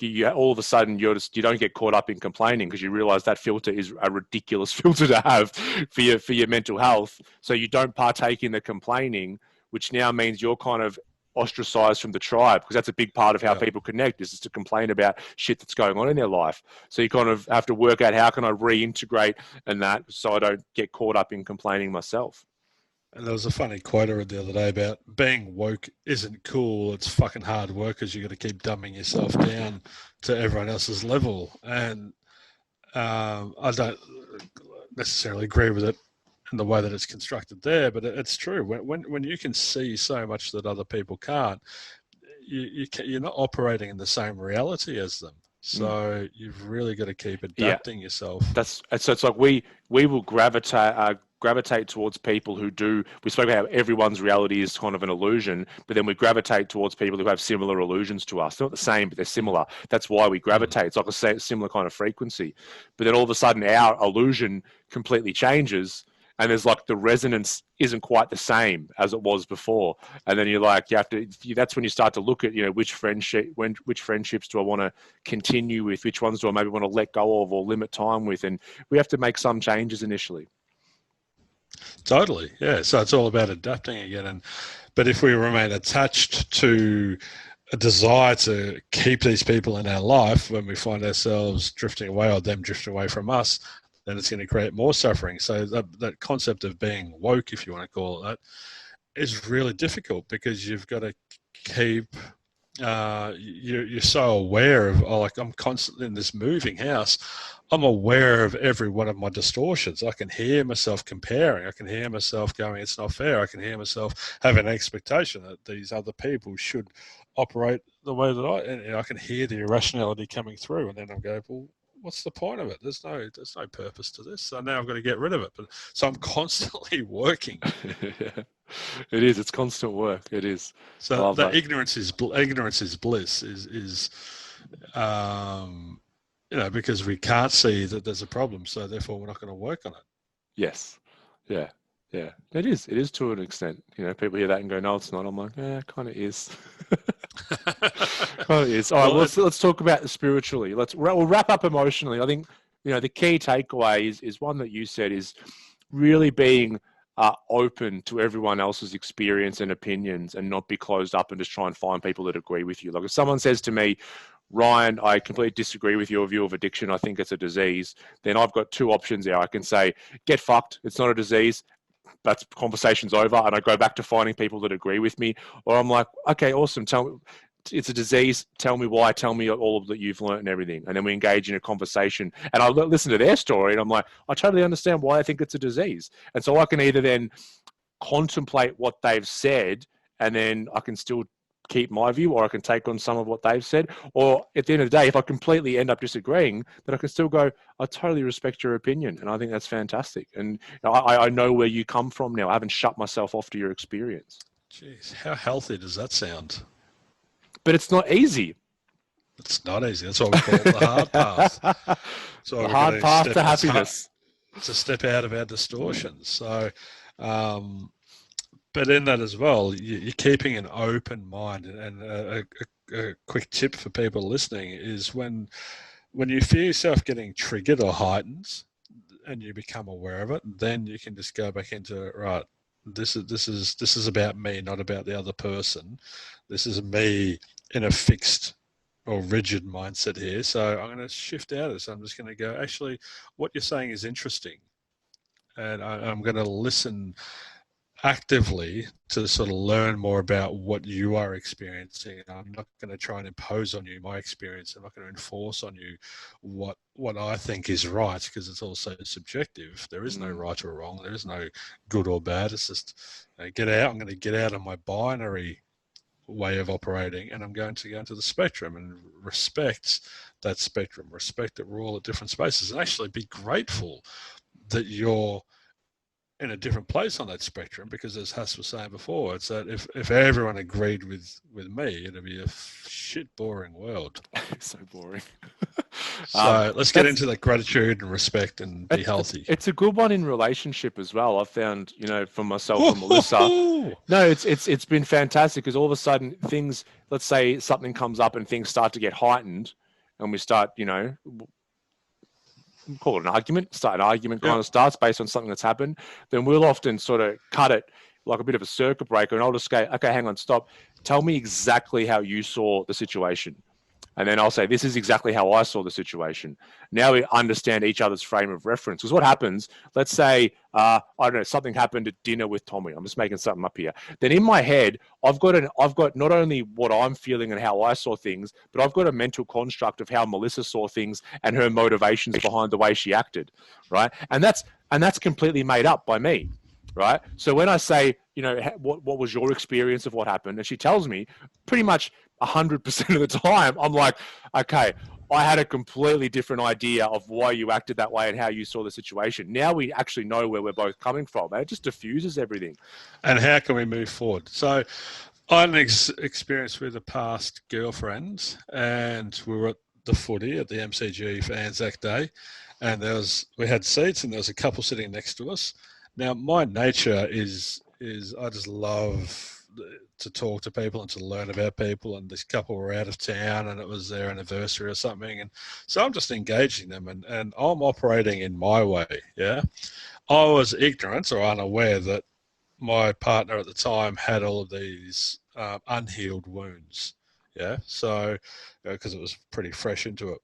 you all of a sudden you don't get caught up in complaining, because you realize that filter is a ridiculous filter to have for your mental health. So you don't partake in the complaining, which now means you're kind of ostracized from the tribe, because that's a big part of how people connect, is to complain about shit that's going on in their life. So you kind of have to work out, how can I reintegrate in that so I don't get caught up in complaining myself. And there was a funny quote I read the other day about being woke isn't cool. It's fucking hard work, because you got to keep dumbing yourself down to everyone else's level. And I don't necessarily agree with it in the way that it's constructed there, but it's true. When you can see so much that other people can't, you're not operating in the same reality as them. So you've really got to keep adapting yourself. So it's like we will gravitate towards people who do. We spoke about how everyone's reality is kind of an illusion, but then we gravitate towards people who have similar illusions to us. They're not the same, but they're similar. That's why we gravitate. It's like a similar kind of frequency. But then all of a sudden our illusion completely changes, and there's like the resonance isn't quite the same as it was before. And then that's when you start to look at, which friendships do I want to continue with? Which ones do I maybe want to let go of or limit time with? And we have to make some changes initially. Totally. Yeah. So it's all about adapting again. But if we remain attached to a desire to keep these people in our life, when we find ourselves drifting away or them drifting away from us, then it's going to create more suffering. So that concept of being woke, if you want to call it that, is really difficult because you've got to keep you're so aware of, oh, like I'm constantly in this moving house. I'm aware of every one of my distortions. I can hear myself comparing. I can hear myself going, it's not fair. I can hear myself having an expectation that these other people should operate the way that and I can hear the irrationality coming through. And then I'm going, well, what's the point of it? There's no purpose to this. So now I've got to get rid of it. But so I'm constantly working. Yeah. It is. It's constant work. It is. I So love that that. ignorance is bliss is because we can't see that there's a problem, so therefore we're not going to work on it. Yes. Yeah. Yeah. It is. It is to an extent. People hear that and go, "No, it's not." I'm like, "Yeah, it kind of is." Kind of is. All right. Well, Let's talk about the spiritually. We'll wrap up emotionally. I think the key takeaway is one that you said is really being open to everyone else's experience and opinions, and not be closed up and just try and find people that agree with you. Like if someone says to me, Ryan, I completely disagree with your view of addiction, I think it's a disease, then I've got two options there. I can say, get fucked, it's not a disease, that's conversation's over, and I go back to finding people that agree with me. Or I'm like, okay, awesome, tell me it's a disease, tell me why, tell me all of that you've learned and everything. And then we engage in a conversation, and I listen to their story, and I'm like, I totally understand why I think it's a disease. And so I can either then contemplate what they've said, and then I can still keep my view, or I can take on some of what they've said. Or at the end of the day, if I completely end up disagreeing, then I can still go, I totally respect your opinion. And I think that's fantastic. And I know where you come from now. I haven't shut myself off to your experience. Jeez, how healthy does that sound? But it's not easy. It's not easy. That's what we call it the hard path. So The we're hard going to path to happiness. step out of our distortions. So, but in that as well, you're keeping an open mind. And a quick tip for people listening is when you feel yourself getting triggered or heightened, and you become aware of it, then you can just go back into right. This is about me, not about the other person. This is me in a fixed or rigid mindset here. So I'm going to shift out of this. I'm just going to go, actually, what you're saying is interesting. And I'm going to listen actively to sort of learn more about what you are experiencing. I'm not going to try and impose on you my experience. I'm not going to enforce on you what I think is right, because it's also subjective. There is no right or wrong. There is no good or bad. It's just get out. I'm going to get out of my binary way of operating, and I'm going to go into the spectrum and respect that spectrum, respect that we're all at different spaces, and actually be grateful that you're in a different place on that spectrum, because as Huss was saying before, it's that if everyone agreed with me, it'd be a shit boring world. So boring. So let's get into that gratitude and respect and be healthy. It's a good one in relationship as well. I've found, for myself and Melissa. No, it's been fantastic, because all of a sudden things, let's say something comes up and things start to get heightened, and we start, call it an argument, kind of starts based on something that's happened, then we'll often sort of cut it like a bit of a circuit breaker, and I'll just go, okay, hang on, stop. Tell me exactly how you saw the situation. And then I'll say, this is exactly how I saw the situation. Now we understand each other's frame of reference. Because what happens, let's say, I don't know, something happened at dinner with Tommy. I'm just making something up here. Then in my head, I've got not only what I'm feeling and how I saw things, but I've got a mental construct of how Melissa saw things and her motivations behind the way she acted, right? And that's completely made up by me. Right. So when I say, what was your experience of what happened? And she tells me pretty much 100% of the time, I'm like, okay, I had a completely different idea of why you acted that way and how you saw the situation. Now we actually know where we're both coming from. And it just diffuses everything. And how can we move forward? So I had an experience with a past girlfriend, and we were at the footy at the MCG for Anzac Day, and we had seats, and there was a couple sitting next to us. Now, my nature is I just love to talk to people and to learn about people, and this couple were out of town and it was their anniversary or something, and so I'm just engaging them, and I'm operating in my way. Yeah, I was ignorant or unaware that my partner at the time had all of these unhealed wounds. Yeah, so because it was pretty fresh into it.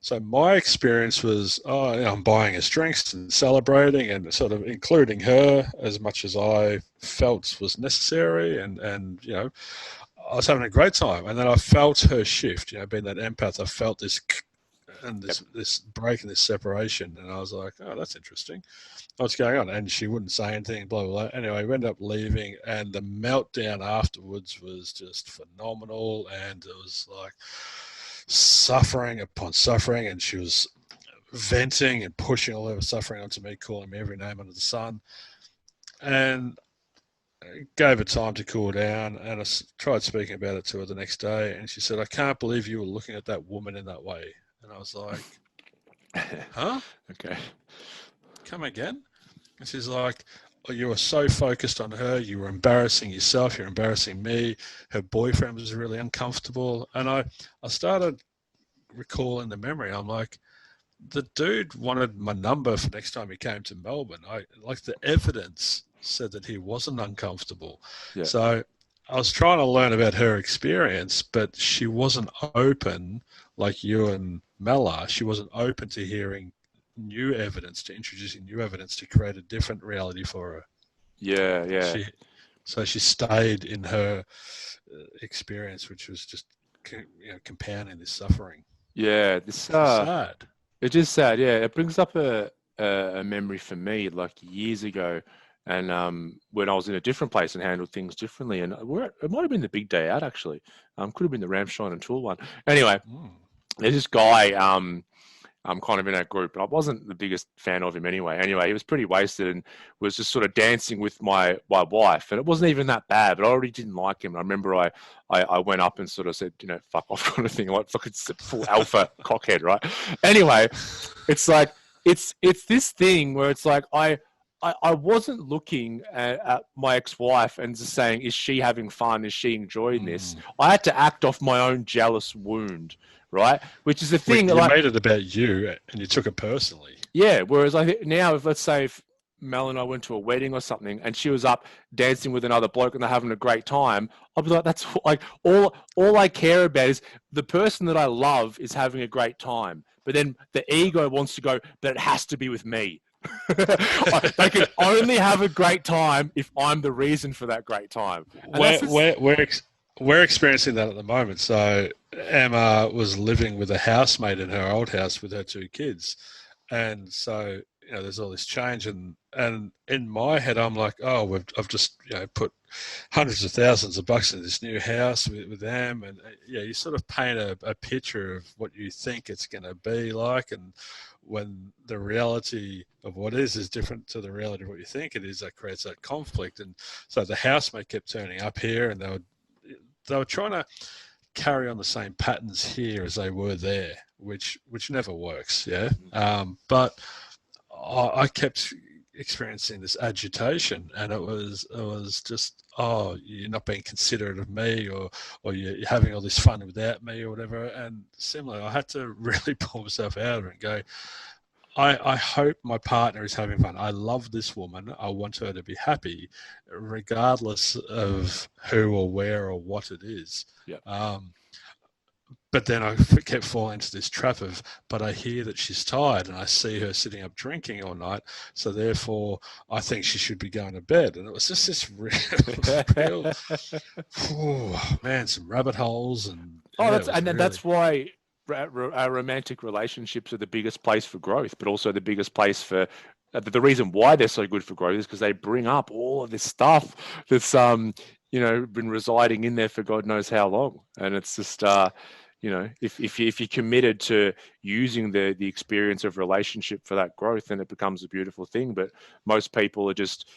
So my experience was, I'm buying us drinks and celebrating and sort of including her as much as I felt was necessary. And I was having a great time. And then I felt her shift, being that empath, I felt this and Yep. this break and this separation. And I was like, oh, that's interesting. What's going on? And she wouldn't say anything, blah, blah, blah. Anyway, we ended up leaving, and the meltdown afterwards was just phenomenal. And it was like suffering upon suffering, and she was venting and pushing all her suffering onto me, calling me every name under the sun. And gave her time to cool down, and I tried speaking about it to her the next day, and she said, I can't believe you were looking at that woman in that way. And I was like, huh? Okay. Come again? And she's like, oh, you were so focused on her, you were embarrassing yourself, you're embarrassing me. Her boyfriend was really uncomfortable. And I started recalling the memory. I'm like, the dude wanted my number for next time he came to Melbourne. The evidence said that he wasn't uncomfortable. Yeah. So I was trying to learn about her experience, but she wasn't open like you and Mel are. She wasn't open to hearing new evidence, to introducing new evidence to create a different reality for her. Yeah. So she stayed in her experience, which was just compounding this suffering. Yeah. It's sad. It is sad. Yeah. It brings up a memory for me, like years ago, and when I was in a different place and handled things differently, and it might have been the big day out actually. Could have been the Ramshine and Tool one. Anyway, there's this guy. I'm kind of in that group, but I wasn't the biggest fan of him anyway. Anyway, he was pretty wasted and was just sort of dancing with my wife, and it wasn't even that bad, but I already didn't like him. And I remember I went up and sort of said, fuck off kind of thing, like fucking full alpha cockhead, right? Anyway, it's like it's this thing where it's like I wasn't looking at my ex-wife and just saying, is she having fun? Is she enjoying this? I had to act off my own jealous wound, right? Which is the thing. You made it about you and you took it personally. Yeah. Whereas I think now, let's say if Mel and I went to a wedding or something and she was up dancing with another bloke and they're having a great time, I'll be like, that's like all I care about is the person that I love is having a great time. But then the ego wants to go, but it has to be with me. They can only have a great time if I'm the reason for that great time. We're experiencing that at the moment. So Emma was living with a housemate in her old house with her 2 kids, and so there's all this change, and in my head I'm like, oh, I've just put hundreds of thousands of bucks in this new house with them, and you sort of paint a picture of what you think it's going to be like, and when the reality of what is different to the reality of what you think it is, that creates that conflict. And so the housemate kept turning up here, and they were trying to carry on the same patterns here as they were there, which never works. Yeah. But I kept experiencing this agitation, and it was just, oh, you're not being considerate of me, or you're having all this fun without me, or whatever. And similarly, I had to really pull myself out of it and go, I hope my partner is having fun. I love this woman. I want her to be happy, regardless of who or where or what it is. Yeah. But then I kept falling into this trap of, but I hear that she's tired and I see her sitting up drinking all night. So therefore, I think she should be going to bed. And it was just this real man, some rabbit holes. And that's why our romantic relationships are the biggest place for growth, but also the biggest place for the reason why they're so good for growth is because they bring up all of this stuff that's been residing in there for God knows how long. And it's just if you're committed to using the experience of relationship for that growth, then it becomes a beautiful thing. But most people are just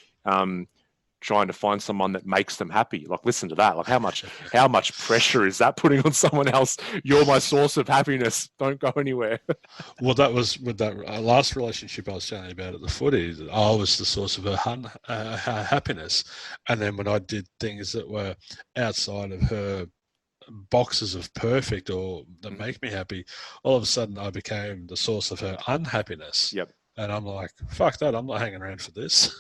trying to find someone that makes them happy. Like, listen to that. Like, how much pressure is that putting on someone else? You're my source of happiness. Don't go anywhere. Well, that was with that last relationship I was telling you about at the footy. I was the source of her happiness. And then when I did things that were outside of her boxes of perfect or that make me happy, all of a sudden I became the source of her unhappiness. Yep. And I'm like, fuck that. I'm not hanging around for this.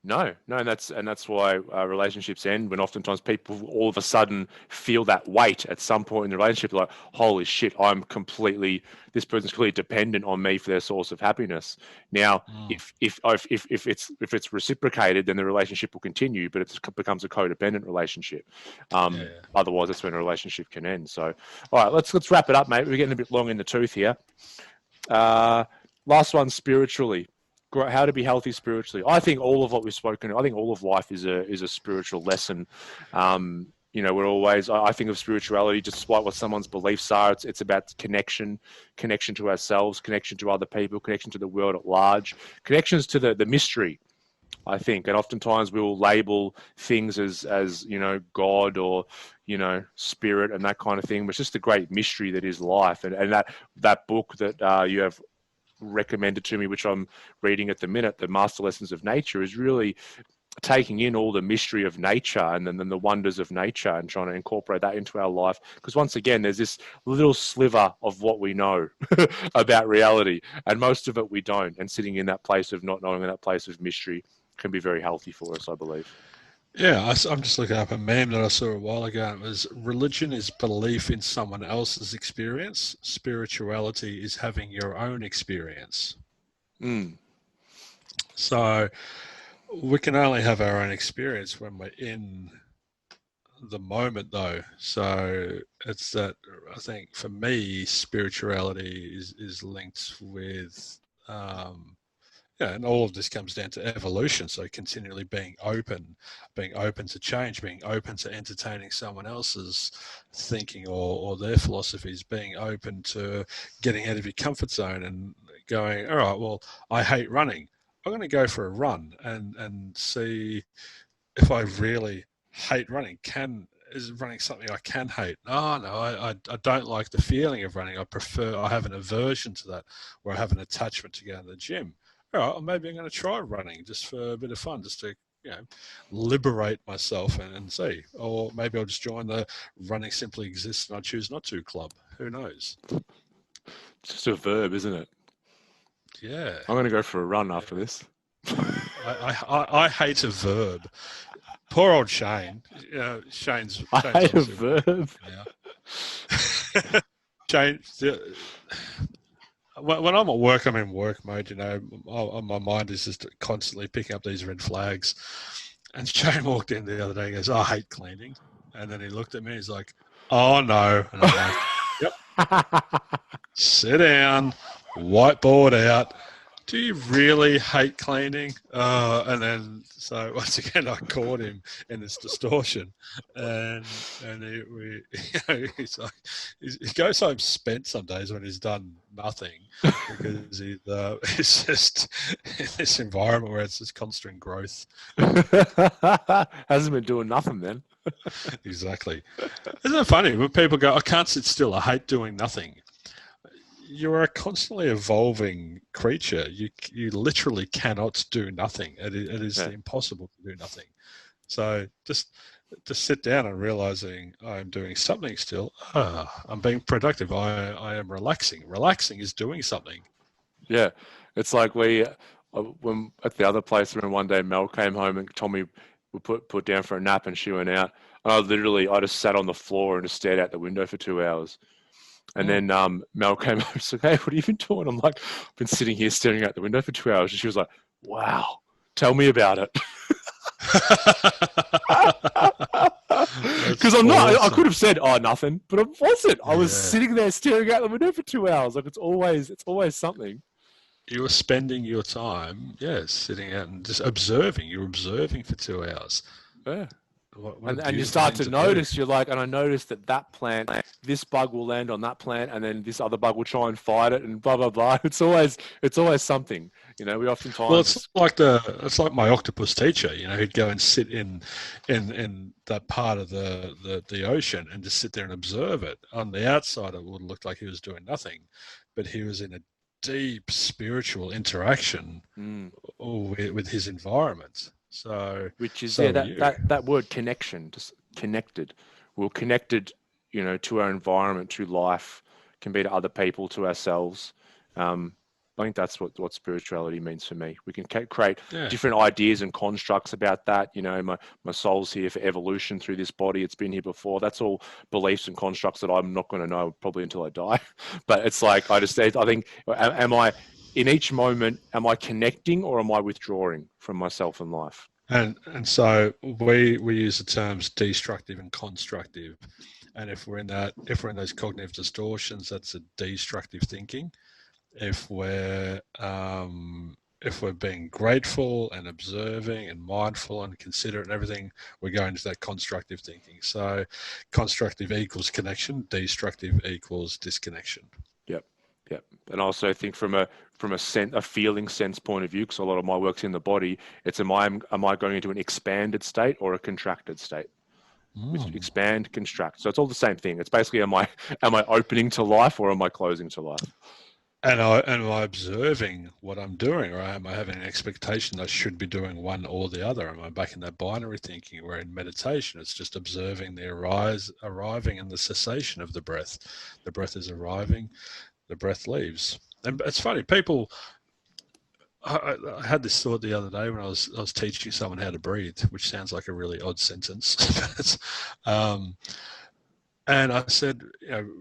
No, and that's why relationships end when oftentimes people all of a sudden feel that weight at some point in the relationship, like, holy shit, this person's completely dependent on me for their source of happiness. Now, Mm. if it's reciprocated, then the relationship will continue, but it becomes a codependent relationship. Yeah. Otherwise, that's when a relationship can end. So, all right, let's wrap it up, mate. We're getting a bit long in the tooth here. Last one, spiritually. How to be healthy spiritually. I think all of what we've spoken, I think all of life is a spiritual lesson. We're always, I think of spirituality, despite what someone's beliefs are, it's about connection to ourselves, connection to other people, connection to the world at large, connections to the mystery, I think. And oftentimes we will label things as God or, spirit and that kind of thing, but it's just the great mystery that is life. And that book that you have recommended to me, which I'm reading at the minute, The Master Lessons of Nature, is really taking in all the mystery of nature and then the wonders of nature and trying to incorporate that into our life. Because once again, there's this little sliver of what we know about reality, and most of it we don't. And sitting in that place of not knowing, in that place of mystery, can be very healthy for us, I believe. Yeah, I'm just looking up a meme that I saw a while ago. It was religion is belief in someone else's experience. Spirituality is having your own experience. Mm. So we can only have our own experience when we're in the moment, though. So it's that I think for me, spirituality is linked with yeah, and all of this comes down to evolution. So continually being open to change, being open to entertaining someone else's thinking or their philosophies, being open to getting out of your comfort zone and going, all right, well, I hate running. I'm going to go for a run and see if I really hate running. Is running something I can hate? Oh no, I don't like the feeling of running. I have an aversion to that, where I have an attachment to going to the gym. All right, well, maybe I'm going to try running just for a bit of fun, just to liberate myself and see. Or maybe I'll just join the running simply exists and I choose not to club. Who knows? It's just a verb, isn't it? Yeah. I'm going to go for a run Yeah. after this. I hate a verb. Poor old Shane. I Shane's hate a obviously verb. now. Shane, when I'm at work, I'm in work mode. My mind is just constantly picking up these red flags. And Shane walked in the other day and goes, "I hate cleaning." And then he looked at me. He's like, "Oh no!" And I'm like, "Yep, sit down, whiteboard out. Do you really hate cleaning?" And then, so once again, I caught him in this distortion, and he's like, he goes home spent some days when he's done nothing because he's just in this environment where it's just constant growth. Hasn't been doing nothing then. Exactly. Isn't it funny when people go, "I can't sit still. I hate doing nothing." You're a constantly evolving creature. You literally cannot do nothing. It is Yeah. impossible to do nothing. So just to sit down and realizing I'm doing something still. I'm being productive. I am relaxing. Relaxing is doing something. Yeah. It's like when at the other place, when one day Mel came home and told me we put down for a nap and she went out. And I just sat on the floor and just stared out the window for 2 hours. And Mm. then Mel came home. She's like, "Hey, what have you been doing?" I'm like, "I've been sitting here staring out the window for 2 hours." And she was like, "Wow, tell me about it." That's Because I could awesome. have said, "Oh, nothing," but I wasn't. I was Yeah. sitting there staring out the window for 2 hours. Like it's always something. You were spending your time, sitting out and just observing. You were observing for 2 hours. Yeah. What a And you beautiful start thing to to do. notice, you're like, and I noticed that plant, this bug will land on that plant, and then this other bug will try and fight it, and blah blah blah. It's always something. We Well, oftentimes, it's like my octopus teacher. He'd go and sit in that part of the ocean and just sit there and observe it. On the outside, it would look like he was doing nothing, but he was in a deep spiritual interaction mm, with his environment. which is So were that you. that that word connection, just connected. We're connected, to our environment, to life, can be to other people, to ourselves. Um, I think that's what spirituality means for me. We can create Yeah. different ideas and constructs about that. You know, my soul's here for evolution through this body. It's been here before. That's all beliefs and constructs that I'm not going to know probably until I die. But it's like, I think, am I, in each moment, am I connecting or am I withdrawing from myself and life? And so we use the terms destructive and constructive. And if we're in those cognitive distortions, that's a destructive thinking. If we're being grateful and observing and mindful and considerate and everything, we're going into that constructive thinking. So constructive equals connection, destructive equals disconnection. Yep. And I also think from a feeling sense point of view, because a lot of my work's in the body, it's am I going into an expanded state or a contracted state? Expand, contract. So it's all the same thing. It's basically am I opening to life or am I closing to life? And am I observing what I'm doing, or am I having an expectation I should be doing one or the other? Am I back in that binary thinking where in meditation it's just observing the arriving and the cessation of the breath? The breath is arriving, the breath leaves. And it's funny, people. I had this thought the other day when I was teaching someone how to breathe, which sounds like a really odd sentence. And I said,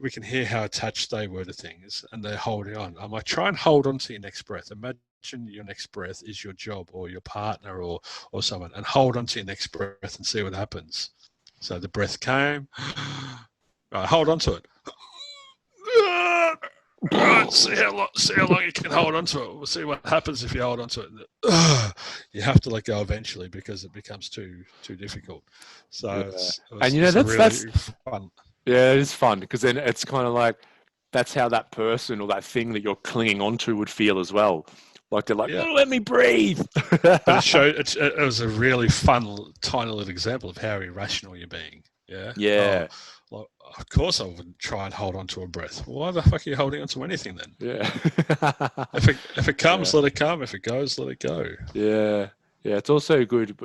we can hear how attached they were to things and they're holding on. I'm like, try and hold on to your next breath. Imagine your next breath is your job or your partner or someone, and hold on to your next breath and see what happens. So the breath came. Right, hold on to it. Right, see how long you can hold on to it. We'll see what happens if you hold on to it. You have to let go eventually because it becomes too difficult. So yeah. That's fun. Yeah, it is fun because then it's kind of like that's how that person or that thing that you're clinging onto would feel as well. Like they're like, oh, let me breathe. But it was a really fun, tiny little example of how irrational you're being. Yeah. Yeah. Well, of course I wouldn't try and hold on to a breath. Why the fuck are you holding on to anything then? Yeah. if it comes, let it come. If it goes, let it go. Yeah. Yeah, it's also good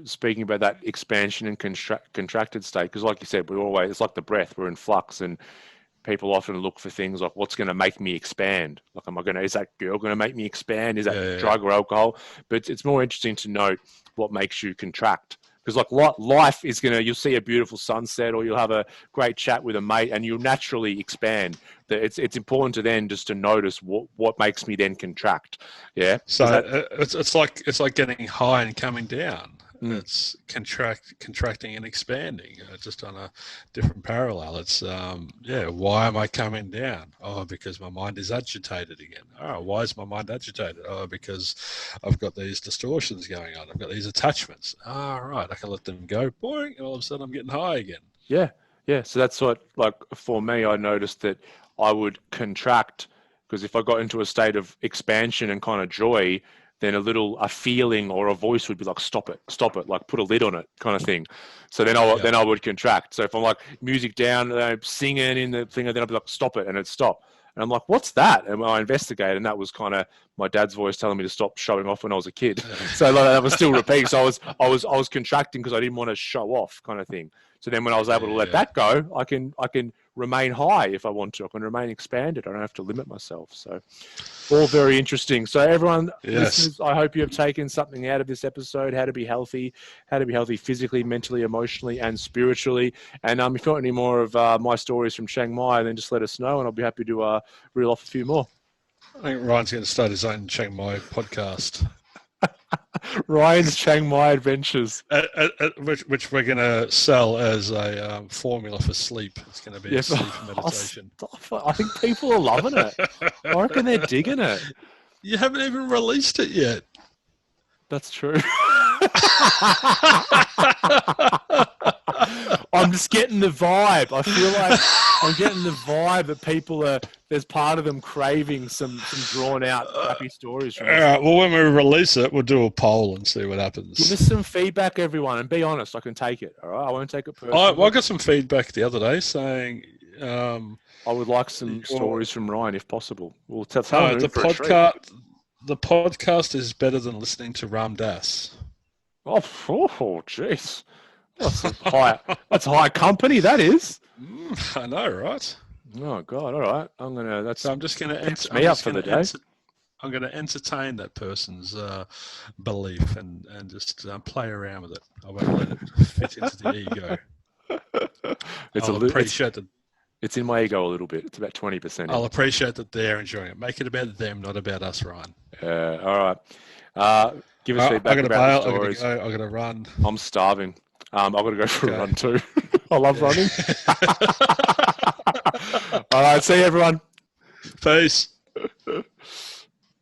speaking about that expansion and contracted state because, like you said, it's like the breath. We're in flux, and people often look for things like, "What's going to make me expand?" Like, is that girl going to make me expand? Is that drug or alcohol? But it's more interesting to note what makes you contract. Because like life is you'll see a beautiful sunset or you'll have a great chat with a mate and you'll naturally expand. It's important to then just to notice what makes me then contract. Yeah. So it's like getting high and coming down. It's contracting and expanding, just on a different parallel. It's why am I coming down? Oh, because my mind is agitated again. Oh, why is my mind agitated? Oh, because I've got these distortions going on. I've got these attachments. Right, I can let them go. Boing, and all of a sudden I'm getting high again. Yeah. So that's what, like, for me, I noticed that I would contract because if I got into a state of expansion and kind of joy, then a feeling or a voice would be like, stop it, like put a lid on it kind of thing. So then I would contract. So if I'm like music down, singing in the thing, then I'd be like, stop it, and it'd stop. And I'm like, what's that? And I investigate, and that was kind of my dad's voice telling me to stop showing off when I was a kid. So like, that was still repeating. So I was contracting because I didn't want to show off kind of thing. So then when I was able to let that go, I can remain high if I want to. I can remain expanded. I don't have to limit myself. So all very interesting. So everyone, listeners, I hope you have taken something out of this episode, how to be healthy physically, mentally, emotionally, and spiritually. And if you want any more of my stories from Chiang Mai, then just let us know and I'll be happy to reel off a few more. I think Ryan's going to start his own Chiang Mai podcast. Ryan's Chiang Mai Adventures, which we're going to sell as a formula for sleep. It's going to be a sleep meditation. I think people are loving it. I reckon they're digging it. You haven't even released it yet. That's true. I'm just getting the vibe. I feel like I'm getting the vibe that people there's part of them craving some drawn out happy stories. All right. Well, when we release it, we'll do a poll and see what happens. Give us some feedback, everyone, and be honest. I can take it. All right. I won't take it personally. I got some feedback the other day saying, I would like some stories from Ryan if possible. We'll tell the podcast is better than listening to Ram Dass. Oh, jeez. That's high company, that is. I know, right? Oh God! All right, I'm just gonna enter me up for the day. I'm going to entertain that person's belief and just play around with it. I won't let it fit into the ego. I'll appreciate that. It's in my ego a little bit. It's about 20%. I'll appreciate that they're enjoying it. Make it about them, not about us, Ryan. All right. Give us feedback about the stories. I got to run. I'm starving. I've got to go for a run too. I love running. All right. See you, everyone. Peace.